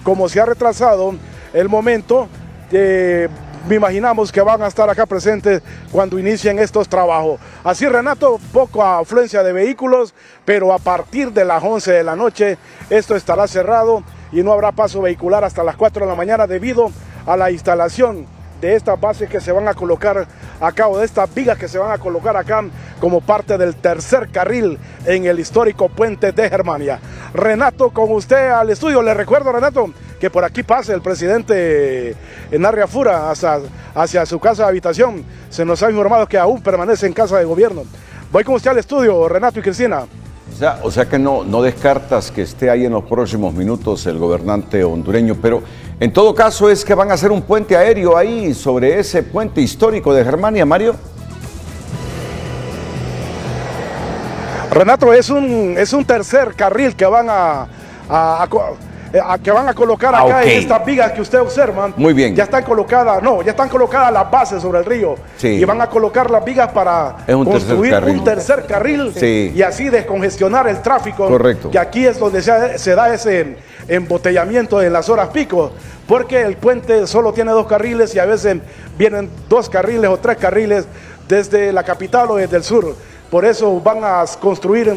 como se ha retrasado el momento, me imaginamos que van a estar acá presentes cuando inicien estos trabajos. Así, Renato, poca afluencia de vehículos, pero a partir de las 11 de la noche esto estará cerrado y no habrá paso vehicular hasta las 4 de la mañana debido a la instalación de estas bases que se van a colocar acá, o de estas vigas que se van a colocar acá como parte del tercer carril en el histórico puente de Germania. Renato, con usted al estudio. Le recuerdo, Renato, que por aquí pase el presidente Narria Fura hacia su casa de habitación. Se nos ha informado que aún permanece en casa de gobierno. Voy con usted al estudio, Renato y Cristina. O sea que no descartas que esté ahí en los próximos minutos el gobernante hondureño, pero en todo caso es que van a hacer un puente aéreo ahí sobre ese puente histórico de Germania, Mario. Renato, es un tercer carril que van a colocar acá en estas vigas que usted observa. Muy bien. Ya están colocadas las bases sobre el río. Sí. Y van a colocar las vigas para construir un tercer carril. Sí. Y así descongestionar el tráfico. Correcto. Que aquí es donde se da ese embotellamiento en las horas pico, porque el puente solo tiene 2 carriles y a veces vienen 2 carriles o 3 carriles desde la capital o desde el sur. Por eso van a construir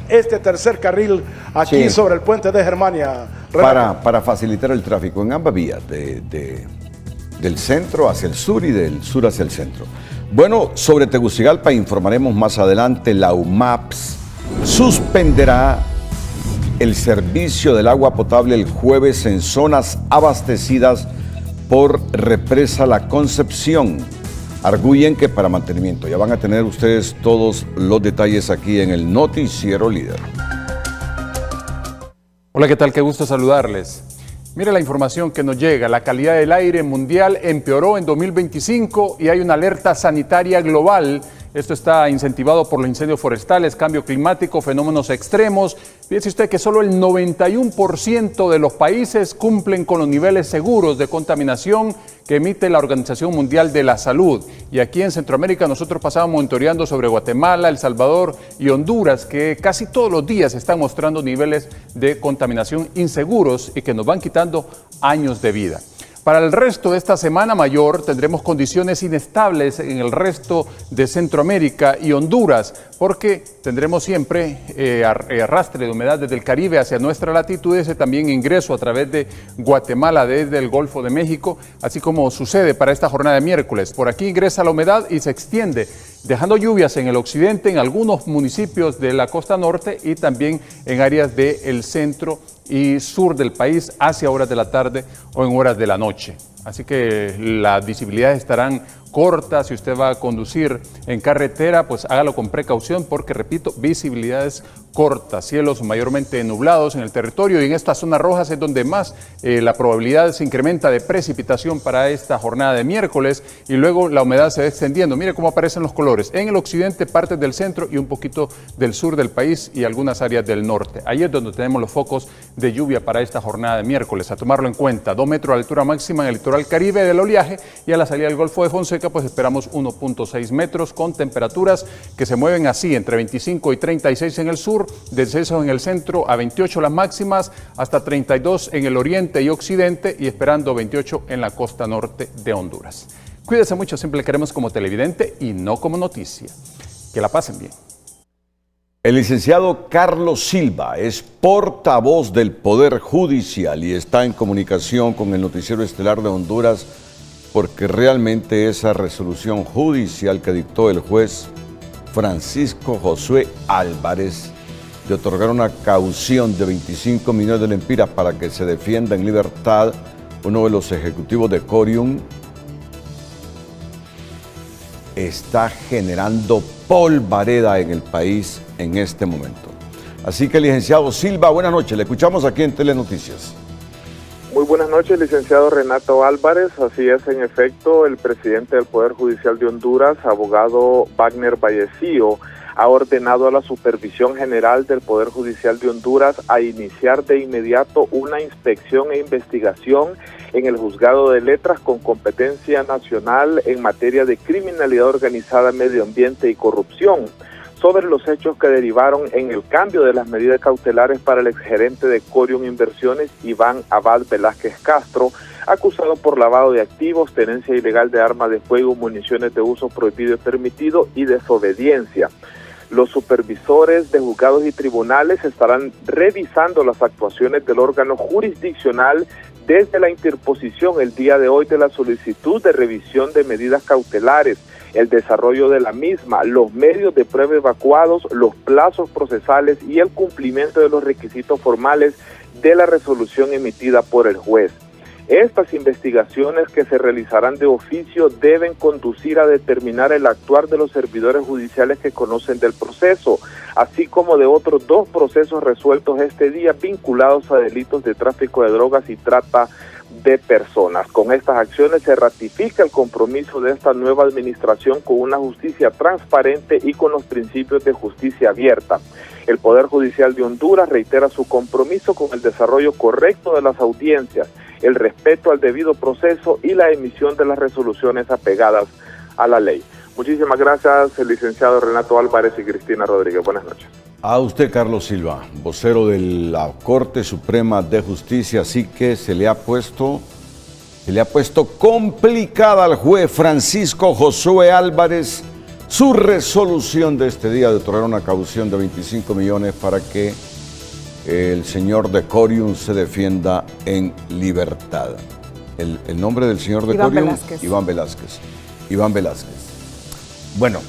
este tercer carril aquí sobre el puente de Germania. Para facilitar el tráfico en ambas vías, del centro hacia el sur y del sur hacia el centro. Bueno, sobre Tegucigalpa informaremos más adelante. La UMAPS suspenderá el servicio del agua potable el jueves en zonas abastecidas por Represa La Concepción. Arguyen que para mantenimiento. Ya van a tener ustedes todos los detalles aquí en el Noticiero Líder. Hola, ¿qué tal? Qué gusto saludarles. Mire la información que nos llega. La calidad del aire mundial empeoró en 2025 y hay una alerta sanitaria global. Esto está incentivado por los incendios forestales, cambio climático, fenómenos extremos. Fíjese usted que solo el 91% de los países cumplen con los niveles seguros de contaminación que emite la Organización Mundial de la Salud. Y aquí en Centroamérica nosotros pasamos monitoreando sobre Guatemala, El Salvador y Honduras, que casi todos los días están mostrando niveles de contaminación inseguros y que nos van quitando años de vida. Para el resto de esta semana mayor tendremos condiciones inestables en el resto de Centroamérica y Honduras, porque tendremos siempre arrastre de humedad desde el Caribe hacia nuestra latitud, ese también ingreso a través de Guatemala desde el Golfo de México, así como sucede para esta jornada de miércoles. Por aquí ingresa la humedad y se extiende, dejando lluvias en el occidente, en algunos municipios de la costa norte y también en áreas del centro y sur del país hacia horas de la tarde o en horas de la noche. Así que las visibilidades estarán cortas. Si usted va a conducir en carretera, pues hágalo con precaución porque, repito, visibilidades cortas, cielos mayormente nublados en el territorio y en estas zonas rojas es donde más la probabilidad se incrementa de precipitación para esta jornada de miércoles y luego la humedad se va extendiendo. Mire cómo aparecen los colores. En el occidente, partes del centro y un poquito del sur del país y algunas áreas del norte. Ahí es donde tenemos los focos de lluvia para esta jornada de miércoles. A tomarlo en cuenta, 2 metros de altura máxima en el litoral Caribe del oleaje y a la salida del Golfo de Fonseca pues esperamos 1.6 metros con temperaturas que se mueven así entre 25 y 36 en el sur, descensos en el centro a 28 las máximas, hasta 32 en el oriente y occidente y esperando 28 en la costa norte de Honduras. Cuídese mucho, siempre le queremos como televidente y no como noticia. Que la pasen bien. El licenciado Carlos Silva es portavoz del Poder Judicial y está en comunicación con el Noticiero Estelar de Honduras porque realmente esa resolución judicial que dictó el juez Francisco Josué Álvarez de otorgar una caución de 25 millones de lempiras para que se defienda en libertad uno de los ejecutivos de Corium está generando polvareda en el país en este momento. Así que, licenciado Silva, buenas noches. Le escuchamos aquí en Telenoticias. Muy buenas noches, licenciado Renato Álvarez. Así es, en efecto, el presidente del Poder Judicial de Honduras, abogado Wagner Vallecillo, ha ordenado a la Supervisión General del Poder Judicial de Honduras a iniciar de inmediato una inspección e investigación en el Juzgado de Letras con competencia nacional en materia de criminalidad organizada, medio ambiente y corrupción, sobre los hechos que derivaron en el cambio de las medidas cautelares para el exgerente de Corium Inversiones, Iván Abad Velázquez Castro, acusado por lavado de activos, tenencia ilegal de armas de fuego, municiones de uso prohibido y permitido y desobediencia. Los supervisores de juzgados y tribunales estarán revisando las actuaciones del órgano jurisdiccional desde la interposición el día de hoy de la solicitud de revisión de medidas cautelares, el desarrollo de la misma, los medios de prueba evacuados, los plazos procesales y el cumplimiento de los requisitos formales de la resolución emitida por el juez. Estas investigaciones, que se realizarán de oficio, deben conducir a determinar el actuar de los servidores judiciales que conocen del proceso, así como de otros 2 procesos resueltos este día vinculados a delitos de tráfico de drogas y trata de personas. Con estas acciones se ratifica el compromiso de esta nueva administración con una justicia transparente y con los principios de justicia abierta. El Poder Judicial de Honduras reitera su compromiso con el desarrollo correcto de las audiencias, el respeto al debido proceso y la emisión de las resoluciones apegadas a la ley. Muchísimas gracias, el licenciado Renato Álvarez y Cristina Rodríguez. Buenas noches. A usted, Carlos Silva, vocero de la Corte Suprema de Justicia, así que se le ha puesto complicada al juez Francisco Josué Álvarez su resolución de este día de otorgar una caución de 25 millones para que el señor Decorium se defienda en libertad. El nombre del señor Decorium, Iván Velázquez. Bueno,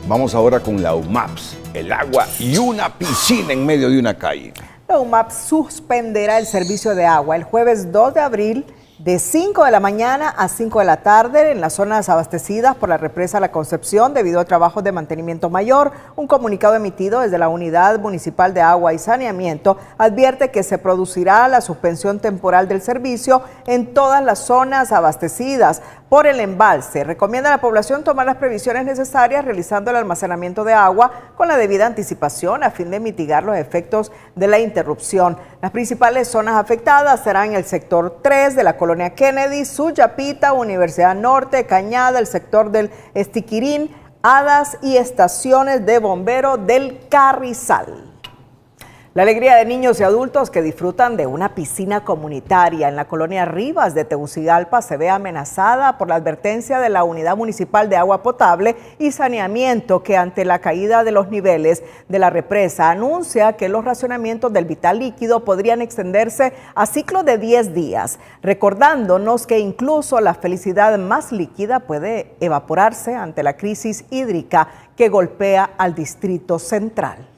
vamos ahora con la UMAPS, el agua y una piscina en medio de una calle. La UMAPS suspenderá el servicio de agua el jueves 2 de abril de 5 de la mañana a 5 de la tarde en las zonas abastecidas por la represa La Concepción debido a trabajos de mantenimiento mayor. Un comunicado emitido desde la Unidad Municipal de Agua y Saneamiento advierte que se producirá la suspensión temporal del servicio en todas las zonas abastecidas por el embalse. Recomienda a la población tomar las previsiones necesarias realizando el almacenamiento de agua con la debida anticipación a fin de mitigar los efectos de la interrupción. Las principales zonas afectadas serán el sector 3 de la Colonia Kennedy, Suyapita, Universidad Norte, Cañada, el sector del Estiquirín, Hadas y estaciones de bombero del Carrizal. La alegría de niños y adultos que disfrutan de una piscina comunitaria en la colonia Rivas de Tegucigalpa se ve amenazada por la advertencia de la Unidad Municipal de Agua Potable y Saneamiento, que ante la caída de los niveles de la represa anuncia que los racionamientos del vital líquido podrían extenderse a ciclos de 10 días, recordándonos que incluso la felicidad más líquida puede evaporarse ante la crisis hídrica que golpea al Distrito Central.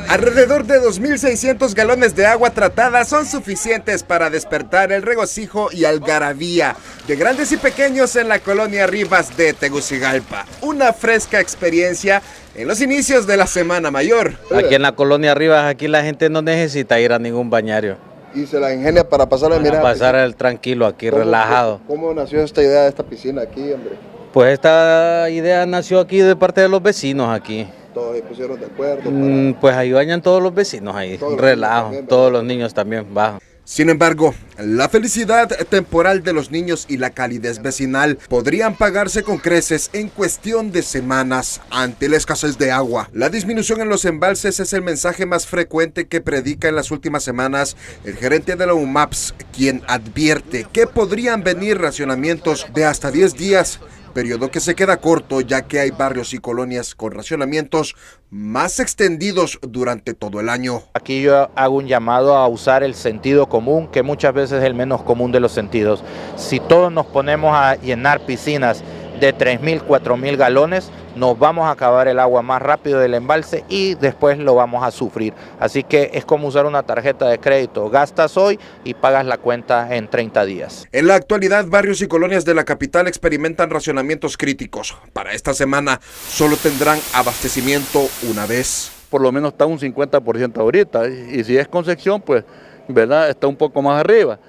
Alrededor de 2.600 galones de agua tratada son suficientes para despertar el regocijo y algarabía de grandes y pequeños en la colonia Rivas de Tegucigalpa. Una fresca experiencia en los inicios de la Semana Mayor. Aquí en la colonia Rivas, aquí la gente no necesita ir a ningún bañario. Y se la ingenia para pasar el tranquilo aquí, relajado. ¿Cómo nació esta idea de esta piscina aquí, hombre? Pues esta idea nació aquí de parte de los vecinos aquí. ¿Todos se pusieron de acuerdo? Pues ahí bañan todos los vecinos ahí, relajo, todos los niños también bajan. Sin embargo, la felicidad temporal de los niños y la calidez vecinal podrían pagarse con creces en cuestión de semanas ante la escasez de agua. La disminución en los embalses es el mensaje más frecuente que predica en las últimas semanas el gerente de la UMAPS, quien advierte que podrían venir racionamientos de hasta 10 días, periodo que se queda corto ya que hay barrios y colonias con racionamientos más extendidos durante todo el año. Aquí yo hago un llamado a usar el sentido común, que muchas veces es el menos común de los sentidos. Si todos nos ponemos a llenar piscinas de 3.000, 4.000 galones, nos vamos a acabar el agua más rápido del embalse y después lo vamos a sufrir. Así que es como usar una tarjeta de crédito. Gastas hoy y pagas la cuenta en 30 días. En la actualidad, barrios y colonias de la capital experimentan racionamientos críticos. Para esta semana solo tendrán abastecimiento una vez. Por lo menos está un 50% ahorita. Y si es Concepción, pues, ¿verdad? Está un poco más arriba.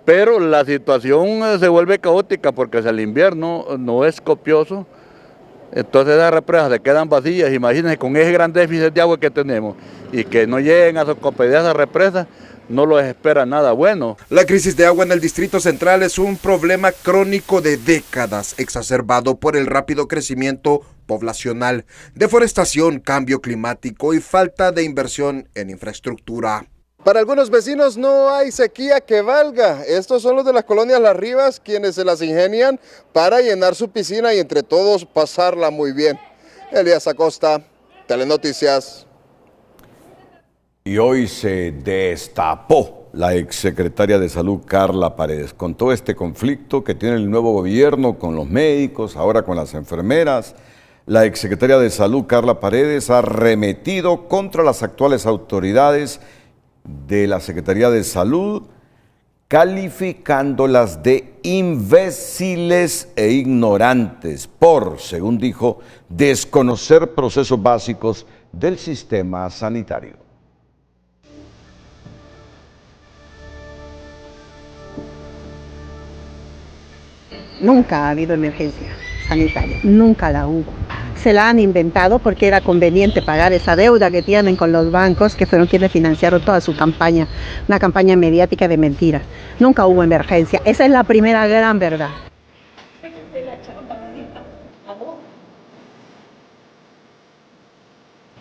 Pero la situación se vuelve caótica porque el invierno no es copioso, entonces las represas se quedan vacías. Imagínense con ese gran déficit de agua que tenemos y que no lleguen a socorrer esas represas, no los espera nada bueno. La crisis de agua en el Distrito Central es un problema crónico de décadas, exacerbado por el rápido crecimiento poblacional, deforestación, cambio climático y falta de inversión en infraestructura. Para algunos vecinos no hay sequía que valga. Estos son los de las colonias Las Rivas, quienes se las ingenian para llenar su piscina y entre todos pasarla muy bien. Elías Acosta, Telenoticias. Y hoy se destapó la exsecretaria de Salud Carla Paredes con todo este conflicto que tiene el nuevo gobierno con los médicos, ahora con las enfermeras. La exsecretaria de Salud Carla Paredes ha arremetido contra las actuales autoridades de la Secretaría de Salud, calificándolas de imbéciles e ignorantes por, según dijo, desconocer procesos básicos del sistema sanitario. Nunca ha habido emergencia sanitaria, nunca la hubo. Se la han inventado porque era conveniente pagar esa deuda que tienen con los bancos, que fueron quienes financiaron toda su campaña, una campaña mediática de mentiras. Nunca hubo emergencia, esa es la primera gran verdad.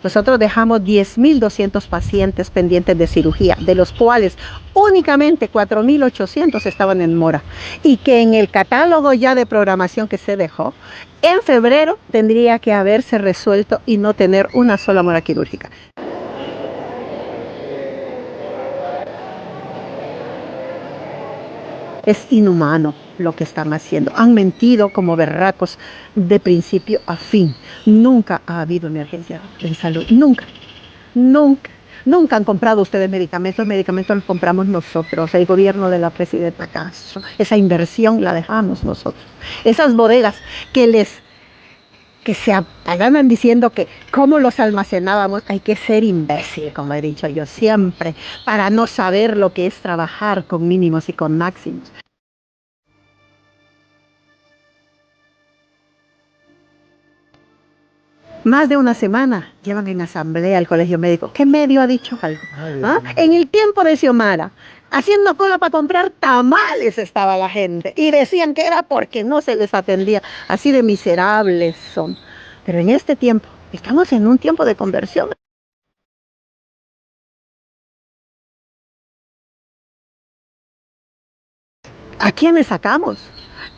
Nosotros dejamos 10.200 pacientes pendientes de cirugía, de los cuales únicamente 4.800 estaban en mora. Y que en el catálogo ya de programación que se dejó, en febrero tendría que haberse resuelto y no tener una sola mora quirúrgica. Es inhumano lo que están haciendo. Han mentido como berracos de principio a fin. Nunca ha habido emergencia en salud. Nunca. Nunca. Nunca han comprado ustedes medicamentos. Medicamentos los compramos nosotros, el gobierno de la presidenta Castro. Esa inversión la dejamos nosotros. Esas bodegas que se apagaban diciendo que cómo los almacenábamos, hay que ser imbécil, como he dicho yo siempre, para no saber lo que es trabajar con mínimos y con máximos. Más de una semana llevan en asamblea al colegio médico. ¿Qué medio ha dicho algo? ¿Ah? En el tiempo de Xiomara, haciendo cola para comprar tamales estaba la gente. Y decían que era porque no se les atendía. Así de miserables son. Pero en este tiempo, estamos en un tiempo de conversión. ¿A quiénes sacamos?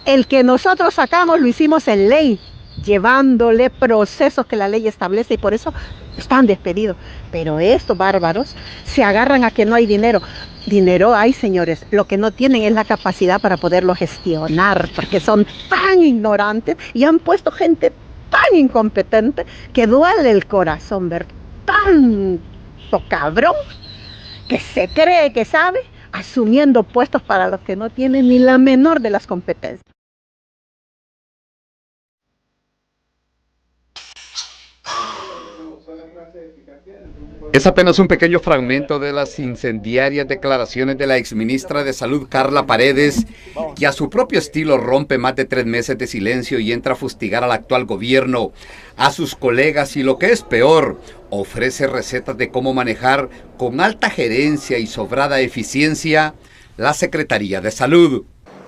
El que nosotros sacamos lo hicimos en ley, llevándole procesos que la ley establece y por eso están despedidos. Pero estos bárbaros se agarran a que no hay dinero. Dinero hay, señores, lo que no tienen es la capacidad para poderlo gestionar, porque son tan ignorantes y han puesto gente tan incompetente que duele el corazón ver tanto cabrón que se cree que sabe, asumiendo puestos para los que no tienen ni la menor de las competencias. Es apenas un pequeño fragmento de las incendiarias declaraciones de la exministra de Salud Carla Paredes, que a su propio estilo rompe más de 3 meses de silencio y entra a fustigar al actual gobierno, a sus colegas y lo que es peor, ofrece recetas de cómo manejar con alta gerencia y sobrada eficiencia la Secretaría de Salud.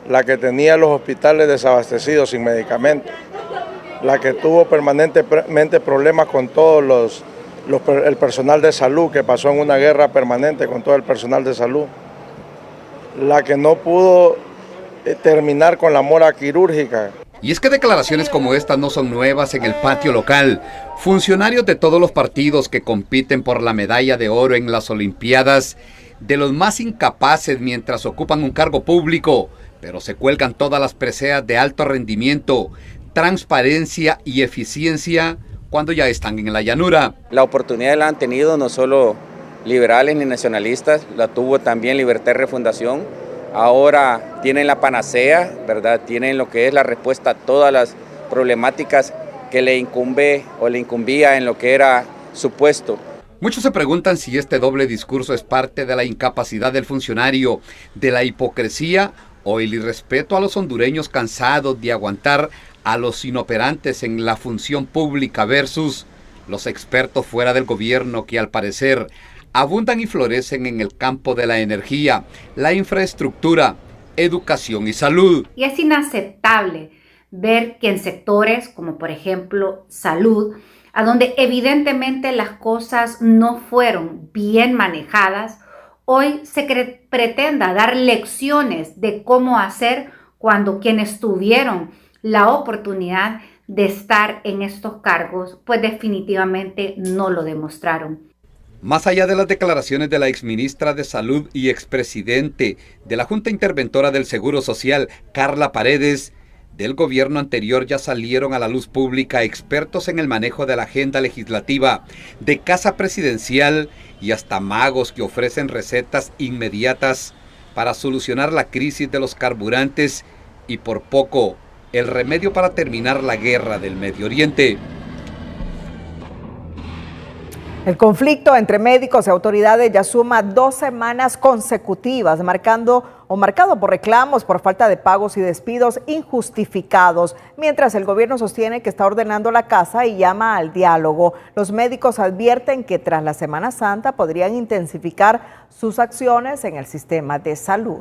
La que tenía los hospitales desabastecidos sin medicamentos, la que tuvo permanentemente problemas con todos el personal de salud, que pasó en una guerra permanente con todo el personal de salud, la que no pudo terminar con la mora quirúrgica. Y es que declaraciones como estas no son nuevas en el patio local. Funcionarios de todos los partidos que compiten por la medalla de oro en las Olimpiadas, de los más incapaces mientras ocupan un cargo público, pero se cuelgan todas las preseas de alto rendimiento, transparencia y eficiencia cuando ya están en la llanura. La oportunidad la han tenido no solo liberales ni nacionalistas, la tuvo también Libertad y Refundación. Ahora tienen la panacea, ¿verdad? Tienen lo que es la respuesta a todas las problemáticas que le incumbe o le incumbía en lo que era su puesto. Muchos se preguntan si este doble discurso es parte de la incapacidad del funcionario, de la hipocresía o el irrespeto a los hondureños cansados de aguantar a los inoperantes en la función pública versus los expertos fuera del gobierno que al parecer abundan y florecen en el campo de la energía, la infraestructura, educación y salud. Y es inaceptable ver que en sectores como por ejemplo salud, a donde evidentemente las cosas no fueron bien manejadas hoy se pretenda dar lecciones de cómo hacer cuando quienes tuvieron la oportunidad de estar en estos cargos, pues definitivamente no lo demostraron. Más allá de las declaraciones de la exministra de Salud y expresidente de la Junta Interventora del Seguro Social, Carla Paredes, del gobierno anterior ya salieron a la luz pública expertos en el manejo de la agenda legislativa, de casa presidencial y hasta magos que ofrecen recetas inmediatas para solucionar la crisis de los carburantes y por poco el remedio para terminar la guerra del Medio Oriente. El conflicto entre médicos y autoridades ya suma 2 semanas consecutivas, marcado por reclamos por falta de pagos y despidos injustificados, mientras el gobierno sostiene que está ordenando la casa y llama al diálogo. Los médicos advierten que tras la Semana Santa podrían intensificar sus acciones en el sistema de salud.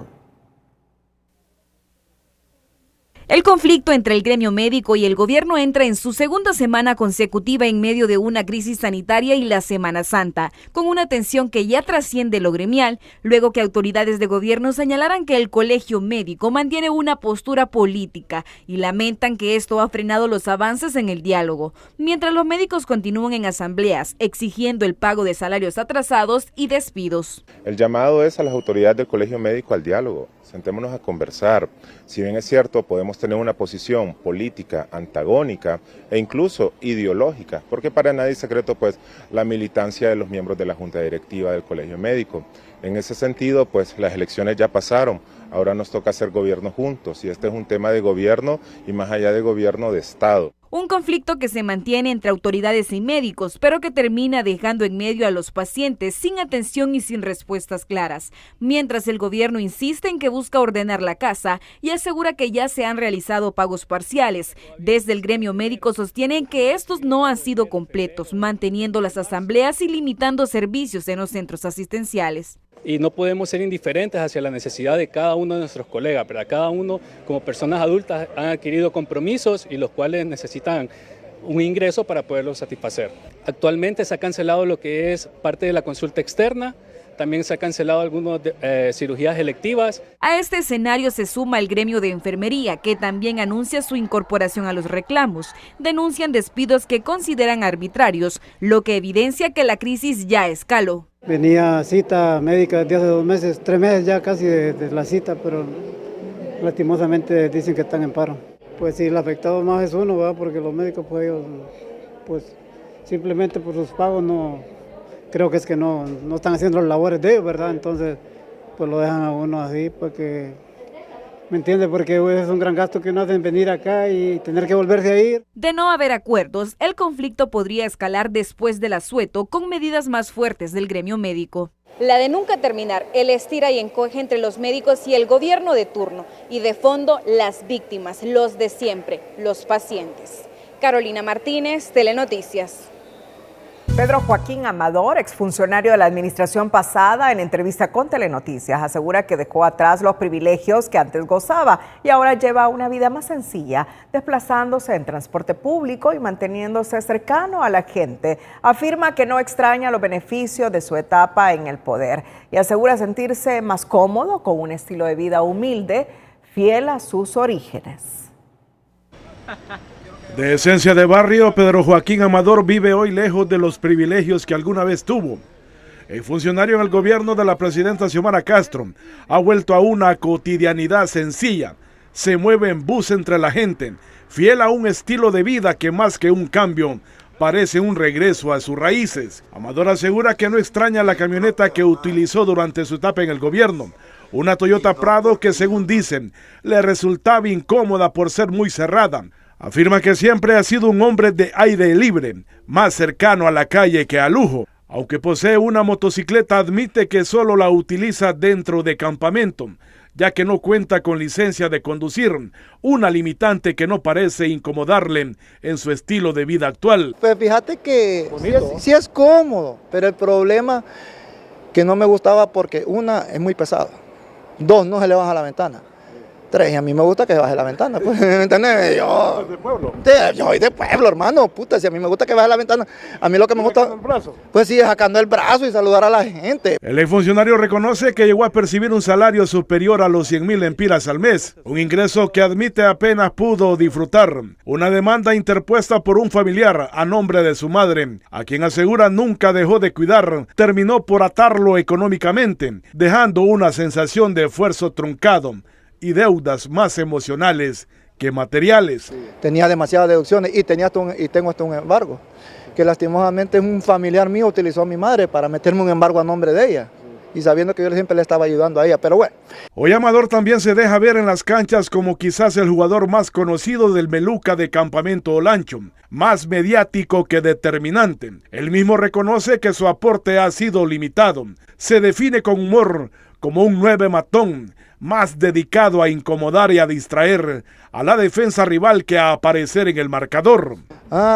El conflicto entre el gremio médico y el gobierno entra en su segunda semana consecutiva en medio de una crisis sanitaria y la Semana Santa, con una tensión que ya trasciende lo gremial, luego que autoridades de gobierno señalaran que el colegio médico mantiene una postura política y lamentan que esto ha frenado los avances en el diálogo, mientras los médicos continúan en asambleas exigiendo el pago de salarios atrasados y despidos. El llamado es a las autoridades del colegio médico al diálogo. Sentémonos a conversar. Si bien es cierto, podemos tener una posición política antagónica e incluso ideológica, porque para nadie es secreto pues la militancia de los miembros de la Junta Directiva del Colegio Médico. En ese sentido, pues las elecciones ya pasaron, ahora nos toca hacer gobierno juntos y este es un tema de gobierno y más allá de gobierno de Estado. Un conflicto que se mantiene entre autoridades y médicos, pero que termina dejando en medio a los pacientes sin atención y sin respuestas claras, mientras el gobierno insiste en que busca ordenar la casa y asegura que ya se han realizado pagos parciales. Desde el gremio médico sostienen que estos no han sido completos, manteniendo las asambleas y limitando servicios en los centros asistenciales. Y no podemos ser indiferentes hacia la necesidad de cada uno de nuestros colegas, pero cada uno como personas adultas han adquirido compromisos y los cuales necesitan un ingreso para poderlos satisfacer. Actualmente se ha cancelado lo que es parte de la consulta externa, también se ha cancelado algunas cirugías electivas. A este escenario se suma el gremio de enfermería, que también anuncia su incorporación a los reclamos. Denuncian despidos que consideran arbitrarios, lo que evidencia que la crisis ya escaló. Venía cita médica desde hace 2 meses, 3 meses ya casi de la cita, pero lastimosamente dicen que están en paro. Pues sí, el afectado más es uno, ¿verdad? Porque los médicos pues ellos, pues simplemente por sus pagos no, creo que es que no están haciendo las labores de ellos, ¿verdad? Entonces pues lo dejan a uno así porque... ¿Me entiende? Porque es un gran gasto que uno hace en venir acá y tener que volverse a ir. De no haber acuerdos, el conflicto podría escalar después del asueto con medidas más fuertes del gremio médico. La de nunca terminar, el estira y encoge entre los médicos y el gobierno de turno. Y de fondo, las víctimas, los de siempre, los pacientes. Carolina Martínez, Telenoticias. Pedro Joaquín Amador, exfuncionario de la administración pasada, en entrevista con Telenoticias, asegura que dejó atrás los privilegios que antes gozaba y ahora lleva una vida más sencilla, desplazándose en transporte público y manteniéndose cercano a la gente. Afirma que no extraña los beneficios de su etapa en el poder y asegura sentirse más cómodo con un estilo de vida humilde, fiel a sus orígenes. De esencia de barrio, Pedro Joaquín Amador vive hoy lejos de los privilegios que alguna vez tuvo. El funcionario en el gobierno de la presidenta Xiomara Castro ha vuelto a una cotidianidad sencilla. Se mueve en bus entre la gente, fiel a un estilo de vida que más que un cambio, parece un regreso a sus raíces. Amador asegura que no extraña la camioneta que utilizó durante su etapa en el gobierno, una Toyota Prado que, según dicen, le resultaba incómoda por ser muy cerrada. Afirma que siempre ha sido un hombre de aire libre, más cercano a la calle que al lujo. Aunque posee una motocicleta, admite que solo la utiliza dentro de campamento, ya que no cuenta con licencia de conducir, una limitante que no parece incomodarle en su estilo de vida actual. Pues fíjate que sí es cómodo, pero el problema que no me gustaba porque 1, es muy pesado, 2, no se le baja la ventana. 3 y a mí me gusta que baje la ventana, pues, ¿me entiendes? Yo, ¿De pueblo? Yo soy de pueblo, hermano, puta, si a mí me gusta que baje la ventana, a mí lo que me gusta, el brazo? pues sí, es sacando el brazo y saludar a la gente. El exfuncionario reconoce que llegó a percibir un salario superior a los 100,000 lempiras al mes, un ingreso que admite apenas pudo disfrutar. Una demanda interpuesta por un familiar a nombre de su madre, a quien asegura nunca dejó de cuidar, terminó por atarlo económicamente, dejando una sensación de esfuerzo truncado y deudas más emocionales que materiales. Tenía demasiadas deducciones y tengo hasta un embargo, que lastimosamente un familiar mío utilizó a mi madre para meterme un embargo a nombre de ella, y sabiendo que yo siempre le estaba ayudando a ella, pero bueno. Hoy Amador también se deja ver en las canchas como quizás el jugador más conocido del Meluca de Campamento Olancho, más mediático que determinante. Él mismo reconoce que su aporte ha sido limitado. Se define con humor como un 9 matón, más dedicado a incomodar y a distraer a la defensa rival que a aparecer en el marcador.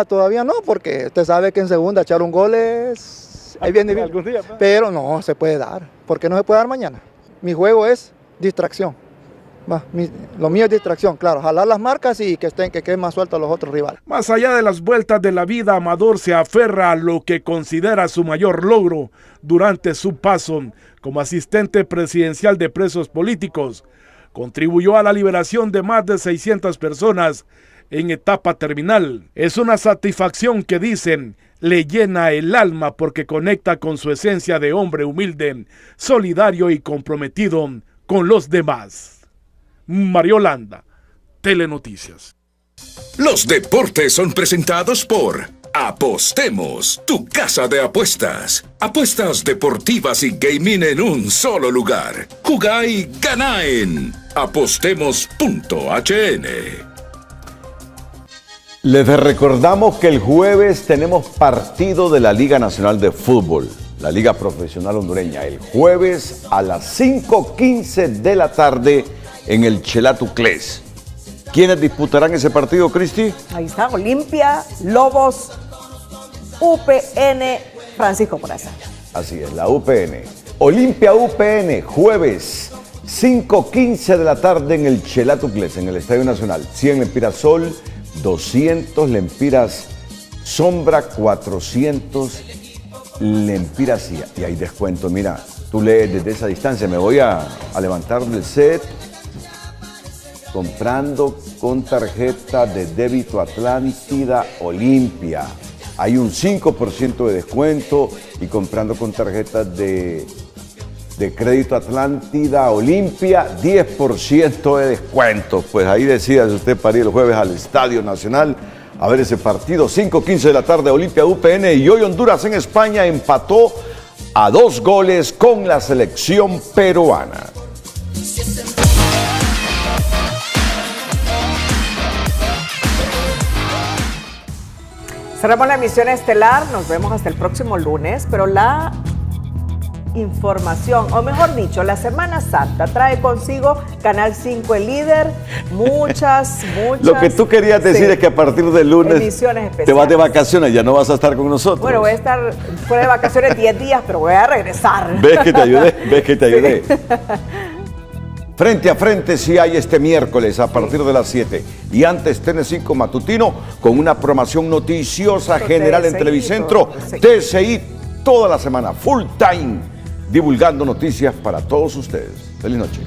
Todavía no, porque usted sabe que en segunda echar un gol es... Ahí viene bien, pero no se puede dar. ¿Por qué no se puede dar mañana? Mi juego es distracción. Lo mío es distracción, claro, jalar las marcas y que queden más sueltos los otros rivales. Más allá de las vueltas de la vida, Amador se aferra a lo que considera su mayor logro durante su paso como asistente presidencial de presos políticos. Contribuyó a la liberación de más de 600 personas en etapa terminal. Es una satisfacción que dicen le llena el alma porque conecta con su esencia de hombre humilde, solidario y comprometido con los demás. Mariolanda, Telenoticias. Los deportes son presentados por Apostemos, tu casa de apuestas. Apuestas deportivas y gaming en un solo lugar. Jugá y ganá en apostemos.hn. Les recordamos que el jueves tenemos partido de la Liga Nacional de Fútbol, la Liga Profesional Hondureña, el jueves a las 5:15 de la tarde en el Chelatuclés. ¿Quiénes disputarán ese partido, Cristi? Ahí está, Olimpia, Lobos, UPN, Francisco Moraza. Así es, la UPN. Olimpia UPN, jueves 5:15 de la tarde en el Chelatuclés, en el Estadio Nacional. 100 lempiras sol, 200 lempiras sombra, 400 lempiras y hay descuento. Mira, tú lees desde esa distancia. Me voy a levantar del set comprando con tarjeta de débito Atlántida Olimpia. Hay un 5% de descuento y comprando con tarjeta de crédito Atlántida Olimpia, 10% de descuento. Pues ahí decida si usted para ir el jueves al Estadio Nacional a ver ese partido. 5:15 de la tarde, Olimpia UPN. Y hoy Honduras en España empató a 2 goles con la selección peruana. Cerramos la emisión estelar, nos vemos hasta el próximo lunes, pero la información, o mejor dicho, la Semana Santa trae consigo Canal 5 El Líder, muchas. Lo que tú querías decir es que a partir del lunes te vas de vacaciones, ya no vas a estar con nosotros. Bueno, voy a estar fuera de vacaciones 10 días, pero voy a regresar. ¿Ves que te ayudé? Sí. Frente a frente sí hay este miércoles a partir de las 7. Y antes TN5 Matutino con una programación noticiosa general en Televicentro. TCI toda la semana, full time, divulgando noticias para todos ustedes. Feliz noche.